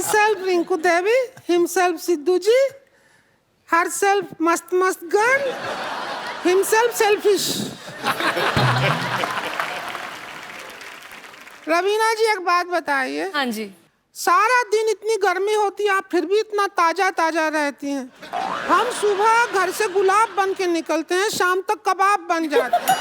Self Rinku Devi, himself Sidhu ji, herself मस्त मस्त girl, himself selfish. Raveena ji एक बात बताइए। हाँ जी। सारा दिन इतनी गर्मी होती है, आप फिर भी इतना ताजा ताजा रहती हैं। हम सुबह घर से गुलाब बन के निकलते हैं, शाम तक कबाब बन जाते हैं।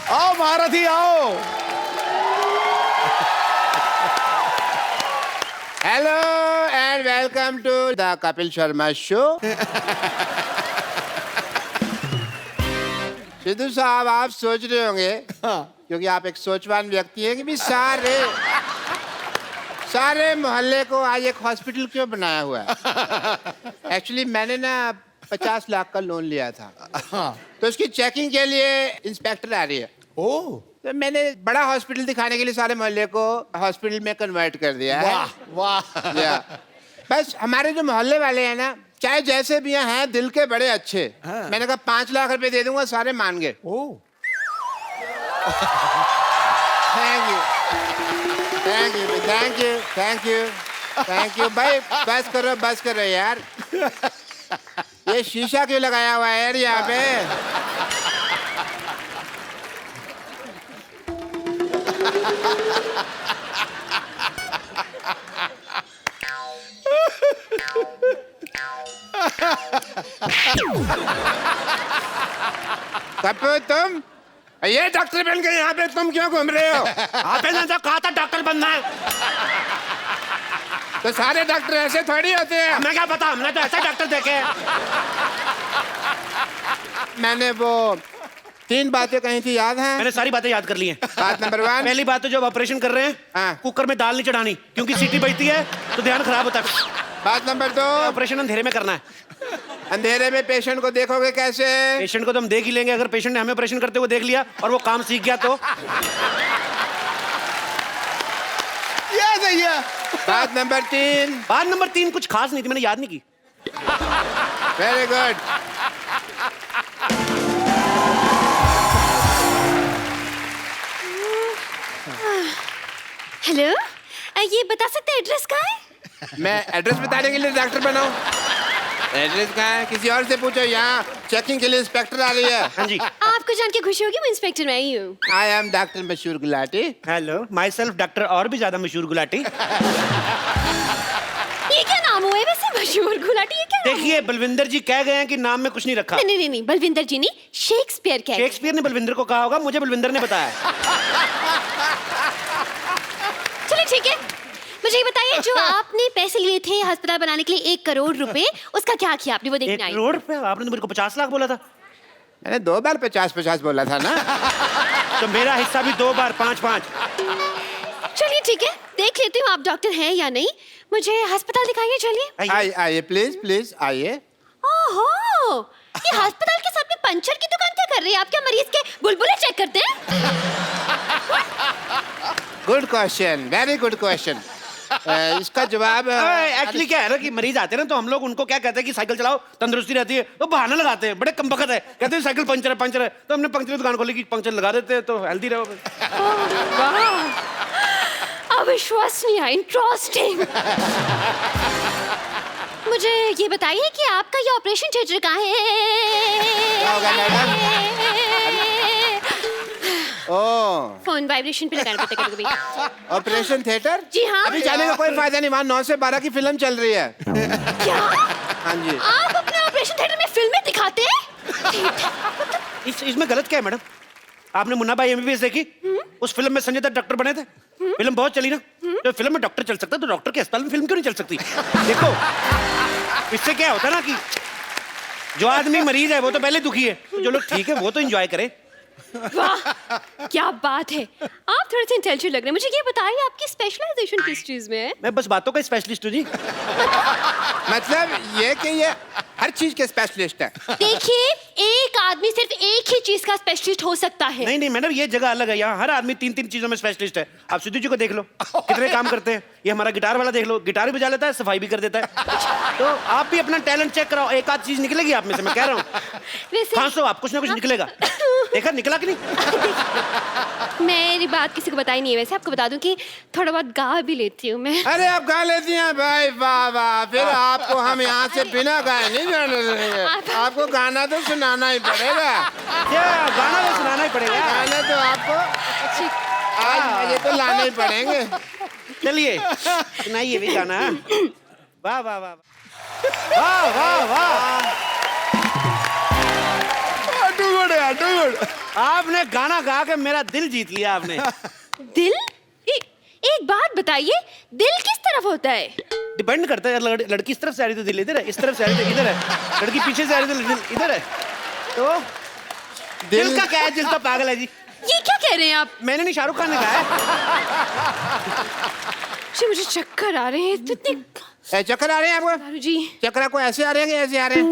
आओ महारथी आओ। Hello and welcome to the Kapil Sharma show. Sidhu साहब, आप सोच रहे होंगे क्योंकि आप एक सोचवान व्यक्ति हैं कि भी सारे मोहल्ले को आज एक हॉस्पिटल क्यों बनाया हुआ है। एक्चुअली मैंने ना 50 लाख का लोन लिया था, तो उसकी चेकिंग के लिए इंस्पेक्टर आ रही है। ओह, तो मैंने बड़ा हॉस्पिटल दिखाने के लिए सारे मोहल्ले को हॉस्पिटल में कन्वर्ट कर दिया है। वाह वाह। बस हमारे जो मोहल्ले वाले हैं ना, चाहे जैसे भी हैं, दिल के बड़े अच्छे। मैंने कहा 5 लाख रुपए दे दूंगा, सारे मान गए। Oh, thank you thank you thank you thank you thank you भाई। बस करो यार। ये शीशा क्यों लगाया हुआ है यार यहाँ पे? कपूर, तुम ये डॉक्टर बन के यहाँ पे तुम क्यों घूम रहे हो? आपने तो कहा था डॉक्टर बनना है। तो सारे डॉक्टर ऐसे थोड़ी होते हैं। हमें क्या पता, हमने तो ऐसे डॉक्टर देखे हैं। मैंने वो 3 बातें कही थी, याद है? मैंने सारी बातें याद कर ली हैं। बात नंबर 1, पहली बात तो जब ऑपरेशन कर रहे हैं, हाँ। कुकर में दाल नहीं चढ़ानी, क्योंकि सीटी बजती है तो ध्यान खराब होता है। बात नंबर 2, ऑपरेशन अंधेरे में करना है। अंधेरे में पेशेंट को देखोगे कैसे? पेशेंट को तो हम देख ही लेंगे, अगर पेशेंट ने हमें ऑपरेशन करते हुए देख लिया और वो काम सीख गया तो। ये सही है। बात नंबर 3, बात नंबर 3 कुछ खास नहीं थी, मैंने याद नहीं की। Very good. हेलो, ये बता सकते हैं एड्रेस कहाँ है? मैं एड्रेस बताने के लिए डॉक्टर बनाऊं? एड्रेस कहाँ है? किसी और से पूछो। यहाँ चेकिंग के लिए इंस्पेक्टर आ रही है। हाँ जी। आपको जान के खुशी होगी, मैं इंस्पेक्टर मैं ही हूँ। आई एम डॉक्टर मशहूर Gulati. Hello, my self doctor और भी ज्यादा मशहूर गुलाटी। ये क्या नाम हुआ है वैसे, मशहूर गुलाटी? ये क्या नाम देखिए, बलविंदर जी कह गए हैं कि नाम में कुछ नहीं रखा। हुआ? नहीं, बलविंदर जी नहीं, शेक्सपियर कह गए। शेक्सपियर ने बलविंदर को कहा होगा, मुझे बलविंदर ने बताया। चलिए ठीक है, मुझे ये बताइए, जो आपने पैसे लिए थे अस्पताल बनाने के लिए 1 करोड़ रुपए, उसका क्या किया आपने? वो 1 देखने आई। करोड़ रुपए? आपने तो मेरे को 50 लाख बोला था। मैंने 2 बार 50-50 बोला था ना। तो मेरा हिस्सा भी 2 बार 5-5। चलिए ठीक है, देख लेती हूँ आप डॉक्टर हैं या नहीं। मुझे अस्पताल दिखाइए, चलिए। आइए प्लीज आइए। ओहो, ये अस्पताल के साथ में पंचर की दुकान क्या कर रही है? आप क्या मरीज के बुलबुले चेक करते हैं? Good question, very good question. इसका जवाब एक्चुअली क्या है ना कि मरीज आते हैं ना, तो हम लोग उनको क्या कहते हैं कि साइकिल चलाओ, तंदुरुस्ती रहती है। तो बहाना लगाते हैं, बड़े कमबख्त है, कहते हैं साइकिल पंचर है। तो हमने पंचर की दुकान खोली कि पंचर लगा देते हैं तो हेल्दी रहोगे। अविश्वसनीय, इंटरेस्टिंग। मुझे ये बताइए कि आपका ये ऑपरेशन थिएटर कहाँ है? होगा मैडम? ओह, फोन वाइब्रेशन पे लगाना पड़ता है कभी-कभी। Operation theatre? जी हाँ। अभी जाने का कोई फायदा नहीं, वहाँ 9 से 12 की फिल्म चल रही है। क्या? हाँ जी। आप अपने ऑपरेशन थिएटर में फिल्में दिखाते हैं? इसमें गलत क्या है मैडम? आपने मुन्ना भाई एमबीबीएस देखी? उस फिल्म में संजय दत्त डॉक्टर बने थे। फिल्म बहुत चली ना, तो फिल्म में डॉक्टर चल सकता है, तो डॉक्टर के अस्पताल में फिल्म क्यों नहीं चल सकती? देखो, इससे क्या होता है ना कि जो आदमी मरीज है वो तो पहले दुखी है, तो जो लोग ठीक है वो तो एंजॉय करें। वाह, क्या बात है। आप थोड़े से इंटेलिजेंट लग रहे हैं। मुझे ये बताइए आपकी स्पेशलाइजेशन किस चीज में है? मैं बस बातों का स्पेशलिस्ट हूँ जी। मतलब ये कि ये हर चीज के स्पेशलिस्ट है। देखिए, एक आदमी सिर्फ एक ही चीज का स्पेशलिस्ट हो सकता है। नहीं नहीं मैडम, ये जगह अलग है। यहाँ हर आदमी 3-3 चीजों में स्पेशलिस्ट है। आप सिद्धू जी को देख लो, कितने काम करते हैं। ये हमारा गिटार वाला देख लो, गिटार भी बजा लेता है, सफाई भी कर देता है। तो आप भी अपना टैलेंट चेक कराओ, एक आध चीज निकलेगी आप में से, मैं कह रहा हूँ। वैसे खांसो आप, कुछ ना कुछ निकलेगा। देखा निकला कि नहीं? मेरी बात किसी को बताई नहीं है। वैसे आपको बता दूं कि थोड़ा बहुत गा भी लेती हूँ मैं। अरे आप गा लेती हैं भाई, वाह वाह। फिर आपको हम यहाँ से बिना गाए नहीं जाने देंगे। आपको गाना तो सुनाना ही पड़ेगा। क्या गाना तो सुनाना ही पड़ेगा। गाना तो आपको आज ये तो लाने ही पड़ेंगे। चलिए सुनाइए भी गाना। वाह वाह वाह वाह वाह वाह। टू गुड यार, टू गुड। आपने गाना गा के मेरा दिल जीत लिया आपने। दिल? एक बात बताइए, दिल किस तरफ होता है? डिपेंड करता है। लड़की इस तरफ से आ रही तो दिल इधर है, इस तरफ से आ रही तो इधर है, लड़की पीछे से आ रही तो दिल इधर है। तो दिल का क्या है? दिल तो पागल है जी। ये क्या कह रहे हैं आप? मैंने नहीं, शाहरुख खान ने कहा है। मुझे चक्कर आ रहे हैं इतने। चक्कर आ रहे हैं आपको? दारू जी, चक्कर आपको ऐसे आ रहे हैं कि ऐसे आ रहे हैं?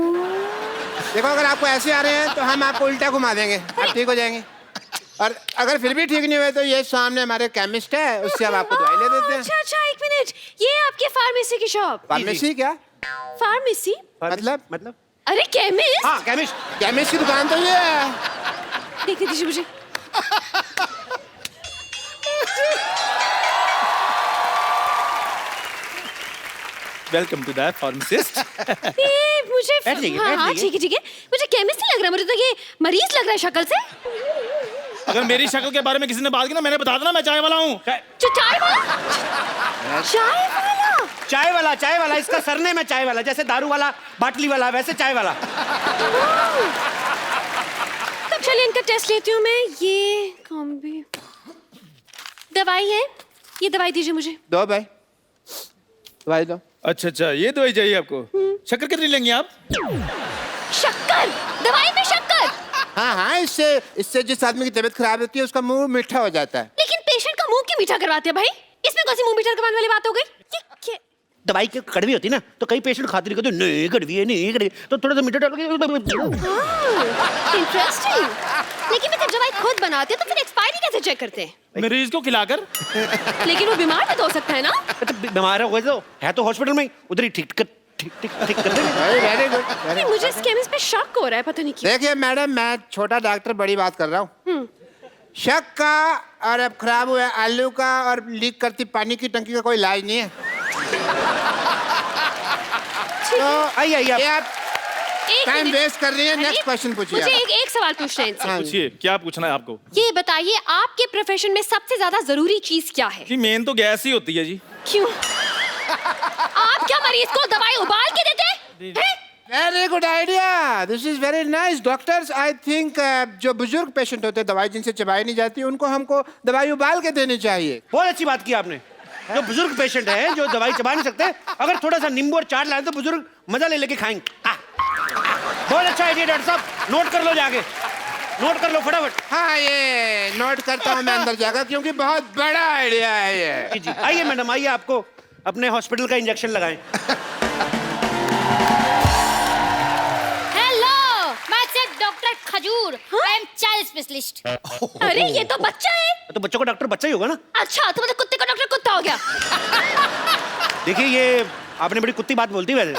देखो, अगर आपको ऐसे आ रहे हैं तो हम आपको उल्टा घुमा देंगे, आप ठीक हो जाएंगे। और अगर फिर भी ठीक नहीं हुए तो ये सामने हमारे केमिस्ट है, उससे हम आपको दवाई ले देते हैं। अच्छा अच्छा, एक मिनट। ये आपके फार्मेसी की शॉप? फार्मेसी क्या? फार्मेसी मतलब अरे केमिस्ट। हाँ केमिस्ट। केमिस्ट की दुकान तो ये है। देखने दीजिए मुझे। Welcome to the pharmacist. ये मुझे बैठ जाइए, हाँ बैठ हाँ, जाइए। ठीक है ठीक है। मुझे केमिस्ट नहीं लग रहा, मुझे तो ये मरीज लग रहा है शक्ल से। अगर मेरी शक्ल के बारे में किसी ने बात की ना, मैंने बता देना मैं चाय वाला हूँ। जो चाय वाला? चाय वाला? चाय वाला इसका सरनेम है, चाय वाला। जैसे दारू वाला, बाटली वाला, वैसे चाय वाला। तब चलिए इनका टेस्ट लेती हूँ मैं। ये कौन भी दवाई है? ये दवाई दीजिए मुझे। दो भाई, दवाई दो। अच्छा अच्छा, ये दवाई चाहिए आपको? शक्कर कितनी लेंगे आप? शक्कर? दवाई में शक्कर? हाँ हाँ, इससे जिस आदमी की तबीयत खराब होती है उसका मुंह मीठा हो जाता है। लेकिन पेशेंट का मुंह क्यों मीठा करवाते हैं भाई? इसमें कौन सी मुंह मीठा करवाने वाली बात हो गई? ये क्या? दवाई की कड़वी होती है ना, तो कई पेशेंट खाते नहीं, कहते नहीं कड़वी है, नहीं कड़वी, तो थोड़ा सा मीठा डाल के। इंटरेस्टिंग। लेकिन मैं जब दवाई खुद बनाते हैं तो फिर एक्सपायरी कैसे चेक करते हैं? मरीज को खिलाकर। लेकिन वो बीमार भी तो हो सकता है ना? तो बीमार है तो हॉस्पिटल में उधर ही ठीक कर देंगे। Very good. नहीं, मुझे इस केमिस्ट पे शक हो रहा है, पता नहीं क्यों। देखिए मैडम, मैं छोटा डॉक्टर बड़ी बात कर रहा हूँ। शक का और अब खराब हुए आलू का और लीक करती पानी की टंकी का कोई इलाज नहीं है। तो आइए ये आप एक टाइम मिनट। वेस्ट कर रही है। अरे, नेक्स्ट क्वेश्चन पूछिए मुझे आप। एक सवाल पूछना है इनसे। हाँ। पूछिए, क्या पूछना है आपको? ये बताइए, आपके प्रोफेशन में सबसे ज्यादा जरूरी चीज क्या है? जी मेन तो गैस ही होती है जी। क्यों? आप क्या मरीज को दवाई उबाल के देते हैं? Very good idea, this is very nice. Doctors, I think जो बुजुर्ग पेशेंट होते हैं, दवाई जिनसे चबाई नहीं जाती, उनको हमको दवाई उबाल के देनी चाहिए। बहुत अच्छी बात की आपने। जो बुजुर्ग पेशेंट है, जो दवाई चबा नहीं सकते, अगर थोड़ा सा नींबू और चाट लाए तो बुजुर्ग मजा ले लेके खाएंगे। बहुत अच्छा आइडिया डॉक्टर साहब, नोट कर लो जाके, नोट कर लो फटाफट। हाँ, ये नोट करता हूँ मैं अंदर जाकर, क्योंकि बहुत बड़ा आइडिया है ये। जी आइए मैडम, आइए, आपको अपने हॉस्पिटल का इंजेक्शन लगाएं। डॉक्टर खजूर, आई एम चाइल्ड स्पेशलिस्ट। अरे ये तो बच्चा है। तो बच्चों का डॉक्टर बच्चा ही होगा ना। अच्छा, तो मतलब कुत्ते का डॉक्टर कुत्ता हो गया। देखिए, ये आपने बड़ी कुत्ती बात बोलती है वैसे।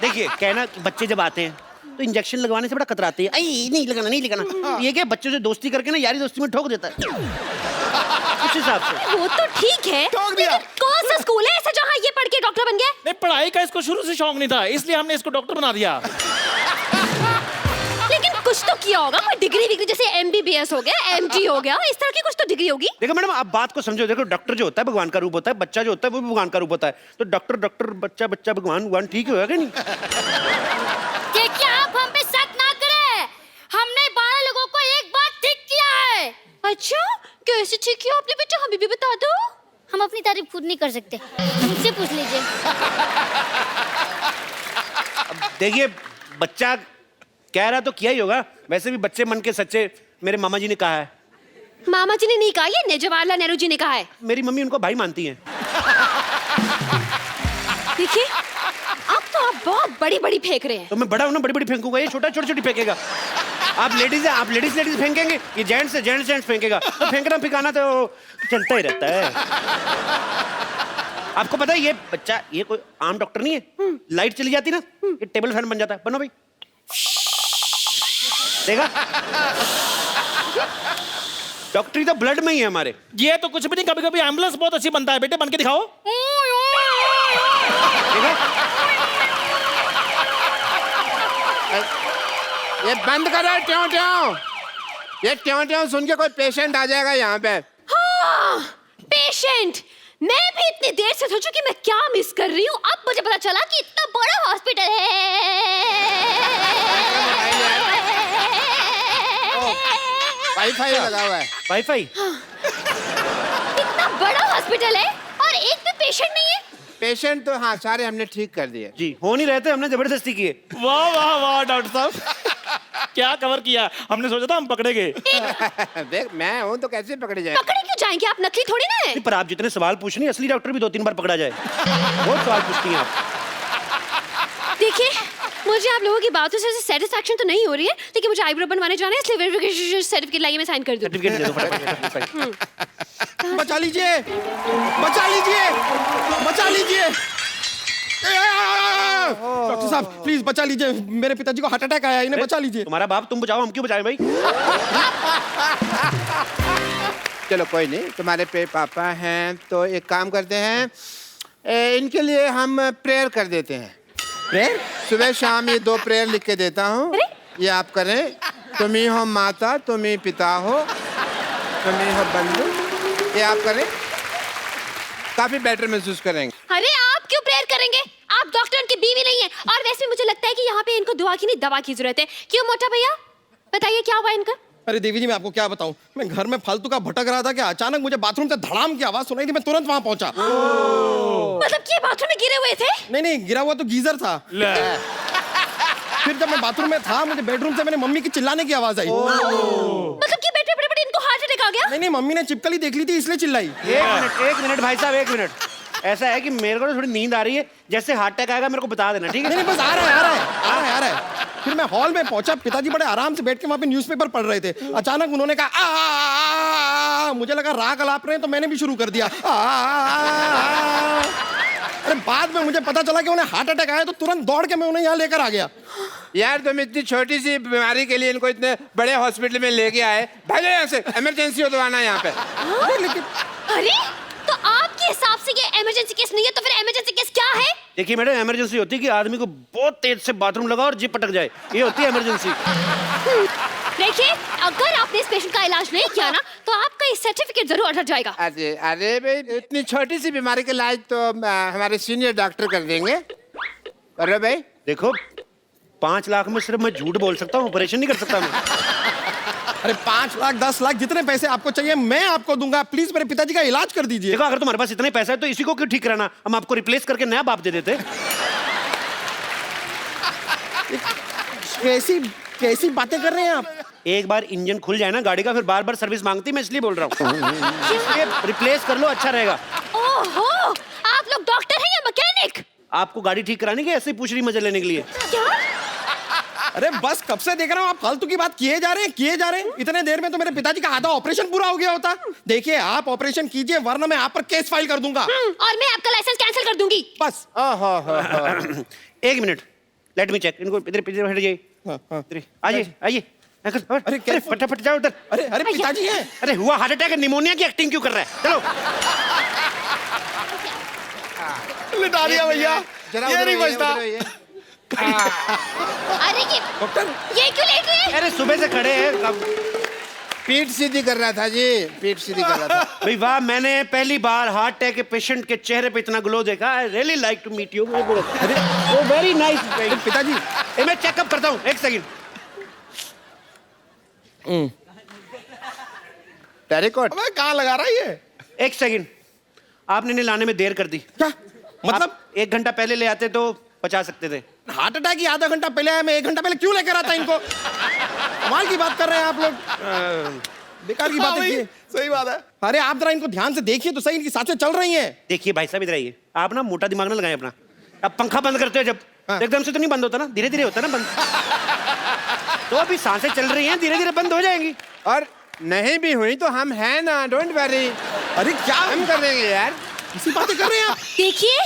देखिए, कहना कि बच्चे जब आते हैं तो इंजेक्शन लगवाने से बड़ा कतराते हैं। आई नहीं लगाना, नहीं लगाना। ये क्या, बच्चों से दोस्ती करके ना यारी दोस्ती में ठोक देता है उस हिसाब से। वो तो ठीक है, ठोक दिया। लेकिन कौन सा स्कूल है ऐसा जहाँ ये पढ़ के डॉक्टर बन गया? नहीं, पढ़ाई का इसको शुरू से शौक नहीं था, इसलिए हमने इसको डॉक्टर बना दिया। लेकिन कुछ तो किया होगा, कोई डिग्री जैसे MBBS हो गया, MD हो गया, इस तरह की कुछ तो डिग्री होगी। देखो मैडम, आप बात को समझो। देखो, डॉक्टर जो होता है भगवान का रूप होता है, बच्चा जो होता है वो भी भगवान का रूप होता है। तो डॉक्टर बच्चा भगवान ठीक होगा कि नहीं? देखिए, आप हम पे शक ना करें, हमने 12 लोगों को एक बार ठीक किया है। अच्छा, कैसे ठीक किया आपने बेटा, हमें भी बता दो। हम अपनी तारीफ खुद नहीं कर सकते, मुझसे पूछ लीजिए। देखिए, बच्चा कह रहा तो किया ही होगा, वैसे भी बच्चे मन के सच्चे मेरे मामा जी ने कहा है। मामा जी ने नहीं कहा, ये जवाहरलाल नेहरू जी ने कहा है। मेरी मम्मी उनको भाई मानती हैं। देखिए अब तो आप बहुत बड़ी बड़ी फेंक रहे हैं। तो मैं बड़ा हूं ना, बड़ी बड़ी फेंकूंगा, ये छोटा छोटी छोटी फेंकेगा। आप लेडीज हैं, आप लेडीज फेंकेंगे, ये जेंट्स है, जेंट्स फेंकेगा। तो फेंकना फिकाना तो चलता ही रहता है। आपको पता है ये बच्चा, ये कोई आम डॉक्टर नहीं है। लाइट चली जाती ना, ये टेबल फैन बन जाता है। बनो भाई, देखा, डॉक्टरी तो ब्लड में ही है हमारे। ये तो कुछ भी नहीं, कभी कभी एम्बुलेंस बहुत अच्छी बनता है बेटे, बन के दिखाओ। देखा, ये बंद करो ट्यों ट्यों। ये ट्यों ट्यों सुन के कोई पेशेंट आ जाएगा यहाँ पे। हाँ, पेशेंट। मैं भी इतनी देर से सोचूं कि मैं क्या मिस कर रही हूँ। अब मुझे पता चला कि इतना बड़ा हॉस्पिटल है। वाईफाई लगा हुआ है। वाईफाई। इतना बड़ा हॉस्पिटल है और एक भी पेशेंट नहीं है। पेशेंट तो हाँ सारे हमने ठीक कर दिए। जी, हो नहीं रहे थे, हमने जबरदस्ती किए। वाह वाह वाह डॉक्टर साहब, क्या कवर किया। हमने सोचा था हम पकड़े गए। देख मैं हूँ तो कैसे पकड़े जाए। पकड़े क्यों जाएंगे, आप नकली थोड़ी ना है। पर आप जितने सवाल पूछ रही हैं, असली डॉक्टर भी 2-3 बार पकड़ा जाए। बहुत सवाल पूछती हैं आप। देखिए मुझे आप लोगों की बातों से सेटिस्फैक्शन तो नहीं हो रही है, लेकिन मुझे आईब्रो बनवाने जाना है, इसलिए वेरिफिकेशन सर्टिफिकेट लाइए, मैं साइन कर दूं। सर्टिफिकेट दे दो फटाफट। बचा लीजिए, बचा लीजिए, बचा लीजिए। डॉक्टर साहब प्लीज बचा लीजिए, मेरे पिताजी को हार्ट अटैक आया, इन्हें बचा लीजिए। तुम्हारा बाप, तुम बचाओ, हम क्यों बचाएं भाई। चलो कोई नहीं, तुम्हारे पापा हैं तो एक काम करते हैं, इनके लिए हम प्रेयर कर देते हैं। प्रेयर? सुबह शाम ये 2 प्रेयर लिख के देता हूँ, ये आप करें। तुम ही हो माता, तुम ही पिता हो, तुम ही हो बंधु, ये आप करें, काफी बेटर महसूस करेंगे। अरे आप क्यों प्रेयर करेंगे, आप डॉक्टर उनकी बीवी नहीं है। और वैसे भी मुझे लगता है कि यहाँ पे इनको दुआ की नहीं दवा की जरूरत है। क्यों मोटा भैया, बताइए क्या हुआ इनका। अरे देवी जी मैं आपको क्या बताऊं, मैं घर में फालतू का भटक रहा था कि अचानक मुझे बाथरूम से धड़ाम की आवाज सुनाई दी, मैं तुरंत वहां पहुंचा। मतलब कि बाथरूम में गिरे हुए थे। नहीं गिरा हुआ तो गीजर था। फिर जब मैं बाथरूम में था, मुझे बेडरूम से मेरी मम्मी की चिल्लाने की आवाज आई। मतलब कि बेटे बड़े बड़े इनको हार्ट अटैक आ गया। नहीं मम्मी ने चिपकली देख ली थी इसलिए चिल्लाई। एक मिनट भाई साहब, 1 मिनट। ऐसा है कि मेरे को थोड़ी नींद आ रही है, जैसे हार्ट अटैक आएगा मेरे को बता देना, ठीक है। नहीं बस आ रहा है। फिर मैं हॉल में पहुंचा, पिताजी बड़े आराम से बैठ के वहां पे न्यूज़पेपर पढ़ रहे थे। अचानक उन्होंने कहा आ, मुझे लगा राग अलाप रहे हैं, तो मैंने भी शुरू कर दिया। अरे बाद में मुझे पता चला कि उन्हें हार्ट अटैक आया, तो तुरंत दौड़ के मैं उन्हें यहाँ लेकर आ गया। यार तुम इतनी छोटी सी बीमारी के लिए इनको इतने बड़े हॉस्पिटल में लेके आए, भागो यहाँ से, इमरजेंसी हो तो आना यहाँ पे। लेकिन अरे तो आपके हिसाब से ये इमरजेंसी केस नहीं है, तो फिर इमरजेंसी केस क्या है। देखिए मैडम, इमरजेंसी होती है कि आदमी को बहुत तेज से बाथरूम लगा और जिप पटक जाए, ये होती है इमरजेंसी। देखिए अगर आपने इस पेशेंट का इलाज नहीं किया ना, तो आपका ये सर्टिफिकेट जरूर अटक जाएगा। अरे भाई इतनी छोटी सी बीमारी के इलाज तो हमारे सीनियर डॉक्टर कर देंगे। अरे भाई देखो 5 लाख में सिर्फ मैं झूठ बोल सकता हूँ, ऑपरेशन नहीं कर सकता मैं। अरे 5 लाख 10 लाख जितने पैसे आपको चाहिए मैं आपको दूंगा, प्लीज मेरे पिताजी का इलाज कर दीजिए। देखो अगर तुम्हारे पास इतने पैसा है तो इसी को क्यों ठीक कराना, हम आपको रिप्लेस करके नया बाप दे देते। कैसी बातें कर रहे हैं आप। एक बार इंजन खुल जाए ना गाड़ी का, फिर बार बार सर्विस मांगती, मैं इसलिए बोल रहा हूँ। रिप्लेस कर लो, अच्छा रहेगा। ओहो, आप लोग डॉक्टर हैं या मैकेनिक। आपको गाड़ी ठीक करानी कि ऐसे ही पूछ रही मजे लेने के लिए। क्या? अरे बस कब से देख रहा हूँ आप फालतू की बात किए जा रहे हैं। इतने देर में तो मेरे पिताजी का आधा ऑपरेशन पूरा हो गया होता। देखिए आप ऑपरेशन कीजिए, वरना मैं आप पर केस फाइल कर दूंगा। और मैं आपका लाइसेंस कैंसिल कर दूंगी। बस। 1 मिनट, लेट मी चेक। इनको इधर हट जाइए। आइए। अरे फटाफट जाओ उधर। अरे पिताजी हैं। अरे हुआ हार्ट अटैक, निमोनिया की एक्टिंग क्यों कर रहा है, चलो। लिटा दिया भैया, ये नहीं बचता। अरे डॉक्टर ये क्यों लेट हुए? अरे सुबह से खड़े हैं। पीठ सीधी कर रहा था जी, पीठ सीधी कर रहा था। भाई वाह, मैंने पहली बार हार्ट अटैक के पेशेंट के चेहरे पे इतना ग्लो देखा। I really like to meet you. अरे वो वेरी नाइस। पिताजी मैं चेकअप करता हूँ, 1 सेकंड। टेरिकॉट कहाँ लगा रहा है ये। 1 सेकंड, आपने इन्हें लाने में देर कर दी। क्या मतलब? आप 1 घंटा पहले ले आते तो बचा सकते थे। हार्ट अटैक ही आधा घंटा पहले आया, मैं 1 घंटा पहले क्यों लेकर आता इनको? कमाल की बात कर रहे हैं आप लोग, बेकार की बात है। सही बात है। अरे आप जरा इनको ध्यान से देखिए तो सही, इनकी सांसें चल रही हैं। देखिए भाई साहब, इधर आइए। आप ना मोटा दिमाग में लगाएं अपना। अब पंखा बंद करते हो जब, एकदम से तो नहीं बंद होता ना, धीरे धीरे होता ना बंद। तो अभी सांसें चल रही हैं, धीरे धीरे बंद हो जाएंगी। और नहीं भी हुई तो हम हैं ना, डोंट वरी। अरे क्या हम कर देंगे यार। इसी बातें कर रहे हैं आप? देखिए,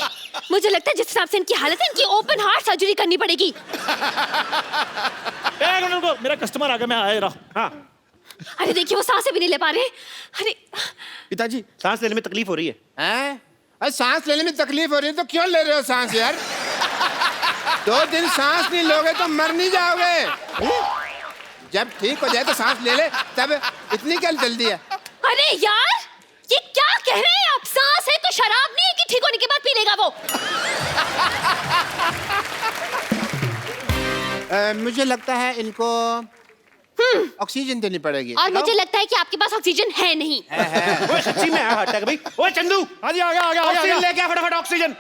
मुझे लगता है जिस हिसाब से इनकी हालत है, इनकी ओपन हार्ट सर्जरी करनी पड़ेगी। एक मिनट रुको, मेरा कस्टमर आ गया, मैं आया रहा। हाँ अरे देखिए, वो सांसें भी नहीं ले पा रहे। अरे पिताजी सांस लेने में तकलीफ हो रही है। हैं? अरे सांस लेने में तकलीफ हो रही है तो क्यों ले रहे हो सांस यार? 2 दिन सांस नहीं लोगे तो मर नहीं जाओगे। जब ठीक हो जाए तो सांस ले ले, तब इतनी क्या जल्दी है? अरे यार, ये क्या कह रहे हैं आप? सांस है तो शराब नहीं है कि ठीक होने के बाद पी लेगा वो। मुझे लगता है इनको ऑक्सीजन देनी पड़ेगी। और मुझे लगता है कि आपके पास ऑक्सीजन है नहीं। ओए सच्ची में हार्ट अटैक भाई। ओए चंदू, हाँ जी, आ गया ऑक्सीजन लेके आ फटाफट, ऑक्सीजन।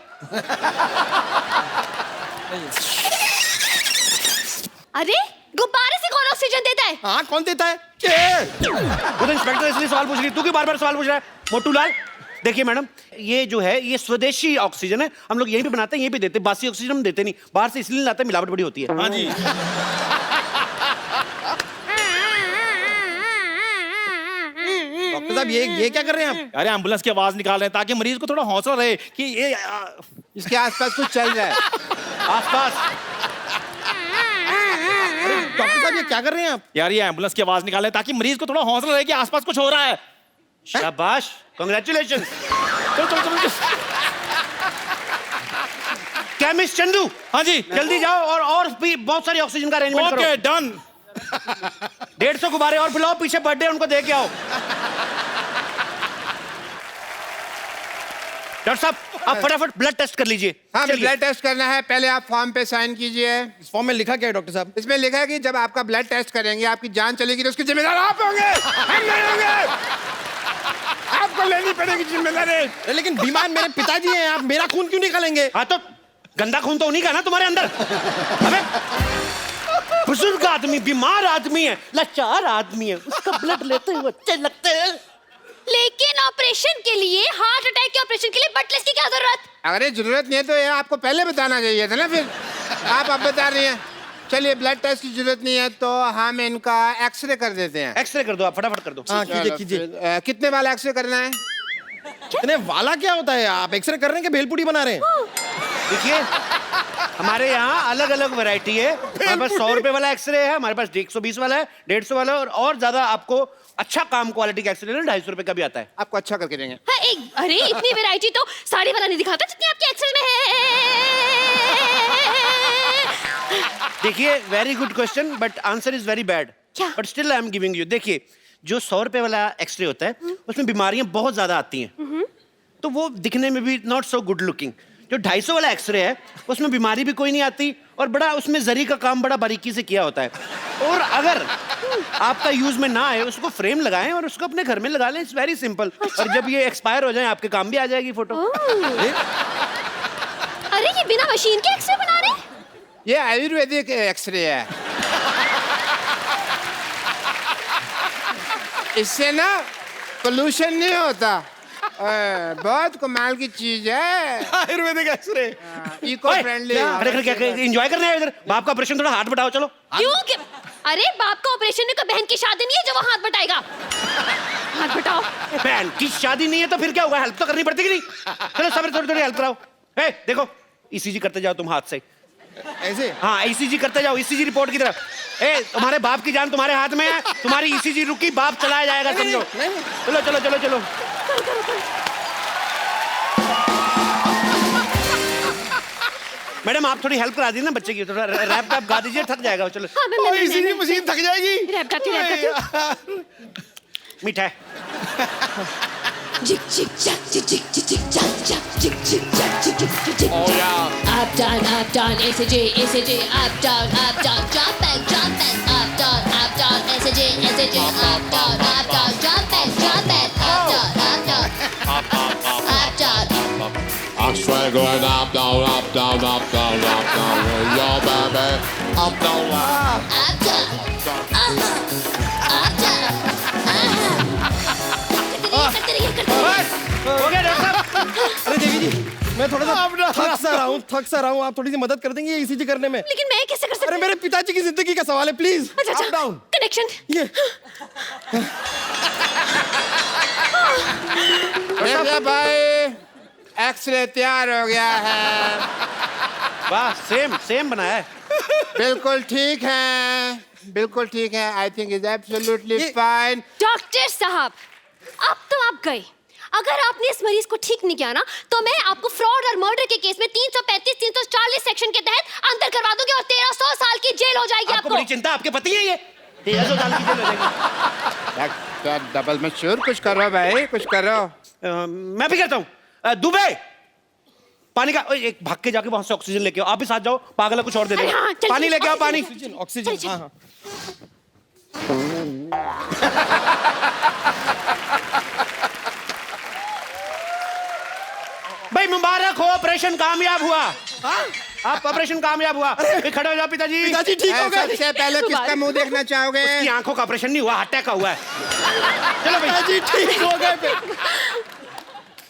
अरे गुब्बारे से कौन ऑक्सीजन देता है? हाँ कौन देता है? वो तो इंस्पेक्टर इसलिए सवाल पूछ रही, तू क्यों बार-बार सवाल पूछ रहा है? मोटू लाल, देखिए मैडम, ये जो है ये स्वदेशी ऑक्सीजन है, हम लोग यहीं पे बनाते हैं, यहीं पे देते हैं। बासी ऑक्सीजन हम देते नहीं, बाहर से इसलिए लाते हैं, मिलावट बड़ी होती है। हाँ जी। डॉक्टर साहब ये क्या कर रहे हैं आप? अरे एम्बुलेंस की आवाज निकाल रहे हैं ताकि मरीज को थोड़ा हौसला रहे कि ये इसके आसपास कुछ चल रहा है। आसपास डॉक्टर साहब ये क्या कर रहे हैं आप? यार ये एम्बुलेंस की आवाज निकाल रहे हैं ताकि मरीज को थोड़ा हौसला रहे कि आसपास कुछ हो रहा है। शाबाश, कांग्रेचुलेशन। चलो चलो चलो। केमिस्ट चंदू, हाँ जी, जल्दी जाओ और भी बहुत सारी ऑक्सीजन का अरेंजमेंट करो। Okay done. 150 गुब्बारे और बुलाओ, पीछे बर्थडे उनको दे के आओ। डॉक्टर साहब, आप फटाफट ब्लड टेस्ट कर लीजिए। हाँ, चलिए। ब्लड टेस्ट करना है। पहले आप फॉर्म पे साइन कीजिए। इस फॉर्म में लिखा क्या है डॉक्टर साहब? इसमें लिखा है कि जब आपका ब्लड टेस्ट करेंगे, आपकी जान चलेगी तो उसकी जिम्मेदार आप होंगे, हम नहीं होंगे। आपको लेनी पड़ेगी जिम्मेदारी। लेकिन बीमार मेरे पिताजी हैं, आप मेरा खून क्यों निकालेंगे? हाँ तो गंदा खून तो उन्हीं का ना तुम्हारे अंदर। अबे बुजुर्ग आदमी, बीमार आदमी है, लाचार आदमी है, उसका ब्लड लेते हुए अच्छे लगते हैं। लेकिन ऑपरेशन के लिए, हार्ट अटैक के ऑपरेशन के लिए ब्लड टेस्ट की क्या जरूरत? अरे जरूरत नहीं है तो ये आपको पहले बताना चाहिए था ना, फिर आप अब बता रही हैं। चलिए, ब्लड टेस्ट की जरूरत नहीं है तो हम इनका एक्सरे कर देते हैं। एक्सरे कर दो, आप फटाफट कर दो। हाँ कीजिए चलो, कीजिए। फिर, कितने वाला एक्सरे करना है? कितने वाला क्या होता है? आप एक्सरे कर रहे हैं कि भेलपुरी बना रहे हैं? देखिए, हमारे यहाँ अलग अलग वैरायटी है। हमारे पास 100 रुपए वाला एक्सरे है, हमारे पास 120 वाला है, 150 वाला है, और ज्यादा आपको अच्छा काम क्वालिटी का एक्सरे लेना 250 रुपए का भी आता है। आपको अच्छा करके देंगे। हाँ, अरे इतनी वैरायटी तो साड़ी वाला नहीं दिखाता जितनी आपके एक्सरे में है। देखिए, very good question, but answer is very bad. क्या? But still I am giving you. देखिए, जो 100 रुपए वाला एक्सरे होता है उसमें बीमारियां बहुत ज्यादा आती हैं, तो वो दिखने में भी नॉट सो गुड लुकिंग। जो 250 वाला एक्सरे है उसमें बीमारी भी कोई नहीं आती, और बड़ा उसमें जरी का काम बड़ा बारीकी से किया होता है। और अगर आपका यूज में ना आए, उसको फ्रेम लगाएं और उसको अपने घर में लगा लें। It's very simple. और जब ये एक्सपायर हो जाए, आपके काम भी आ जाएगी फोटो। अरे ये बिना मशीन के एक्सरे बना रहे हैं? ये आयुर्वेदिक एक्सरे है। इससे ना पोल्यूशन नहीं होता। बहुत कमाल की चीज है ayurvedic x-ray. Eco friendly. Enjoy करने आए इधर। बाप का ऑपरेशन, थोड़ा हाथ बटाओ, चलो। क्यों? अरे बाप का ऑपरेशन है तो बहन की शादी नहीं है जो वो हाथ बटाएगा। हाथ बटाओ। बहन की शादी नहीं है तो फिर क्या होगा? हेल्प तो करनी पड़ती कि नहीं? चलो सब थोड़ी थोड़ी हेल्प कराओ। ए, देखो ईसीजी करते जाओ तुम हाथ से। ऐसे? हाँ, ईसीजी करते जाओ, ईसीजी रिपोर्ट की तरफ। ए, तुम्हारे बाप की जान तुम्हारे हाथ में है, तुम्हारी ईसीजी रुकी, बाप चलाया जाएगा, समझो। चलो चलो चलो चलो। मैडम, आप थोड़ी हेल्प करा दीजिए ना बच्चे की, थोड़ा रैप वैप गा दीजिए, थक जाएगा। चलो। हाँ, मैं इसीलिए मशीन थक जाएगी। रैप गाती हूँ। मीठा है। Jick jick jack jick jick jick jick jack jack jick jick jack jick jick jick jick. Oh yeah. Up down, ACJ, ACJ, up down, jump back, up down, ACJ, ACJ, up down, jump back, up down, up down. I swag going up, down, up, down, up, down, up, down. Yo, baby, up, down, up. Up down. Up down. करते रहिए, करते रहिए। बस हो गया doctor साहब। अरे देवी जी, मैं थोड़ा सा थक सा रहा हूँ, आप थोड़ी सी मदद कर देंगे ECG करने में? लेकिन मैं कैसे कर सकती अरे मेरे पिताजी की जिंदगी का सवाल है, प्लीज। अच्छा, अप डाउन कनेक्शन। ये देखिए भाई, एक्सरे तैयार हो गया है। वाह, सेम बनाया है। बिल्कुल ठीक है, बिल्कुल ठीक है। I think is absolutely fine. Doctor साहब, अब तो आप गए। अगर आपने इस मरीज को ठीक नहीं किया ना, तो मैं आपको फ्रॉड और मर्डर के केस में 335, 340 सेक्शन के तहत अंदर करवा दूंगी और 1300 साल की जेल हो जाएगी आपको बड़ी चिंता, आपके पति है ये 1300 साल की जेल हो जाएगी। डबल मशहूर, कुछ करो भाई, कुछ करो। मैं भी करता हूँ। दुबे पानी का एक भाग के जाके वहां से ऑक्सीजन लेके आओ। आप भी साथ जाओ, पागल है कुछ और दे देगा। हाँ, चलिए, पानी लेके आओ, पानी। ऑक्सीजन। हाँ हाँ। भाई मुबारक हो, ऑपरेशन कामयाब हुआ। आप ऑपरेशन कामयाब हुआ। खड़े हो जाओ पिताजी। पिताजी ठीक हो गए। सबसे पहले किसका मुंह देखना चाहोगे? उसकी आंखों का ऑपरेशन नहीं हुआ, हार्ट अटैक का हुआ है। चलो पिताजी ठीक हो गए।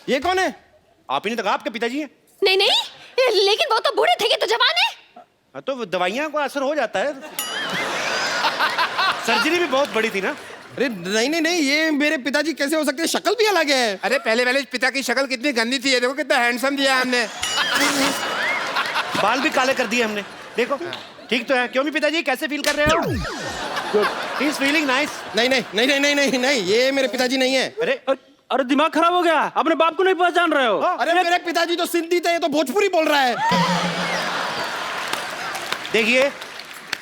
ये कौन है? आप ही ने तो कहा आपके पिताजी हैं। नहीं, लेकिन वो तो बूढ़े थे, ये तो जवान है। हाँ, तो दवाइयां को असर हो जाता है। सर्जरी भी बहुत बड़ी थी ना। अरे नहीं, ये मेरे पिताजी कैसे हो सकते हैं? शक्ल भी अलग है। अरे पहले पिता की शक्ल कितनी गंदी थी, ये देखो कितना हैंडसम दिया हमने। बाल भी काले कर दिए हमने, देखो। ठीक तो है। क्यों भी पिताजी, कैसे फील कर रहे हो? He is feeling nice. नहीं, ये मेरे पिताजी नहीं है। अरे दिमाग खराब हो गया, अपने बाप को नहीं पहचान रहे हो? अरे मेरे पिताजी तो सिंधी थे, ये तो भोजपुरी बोल रहा है। देखिए,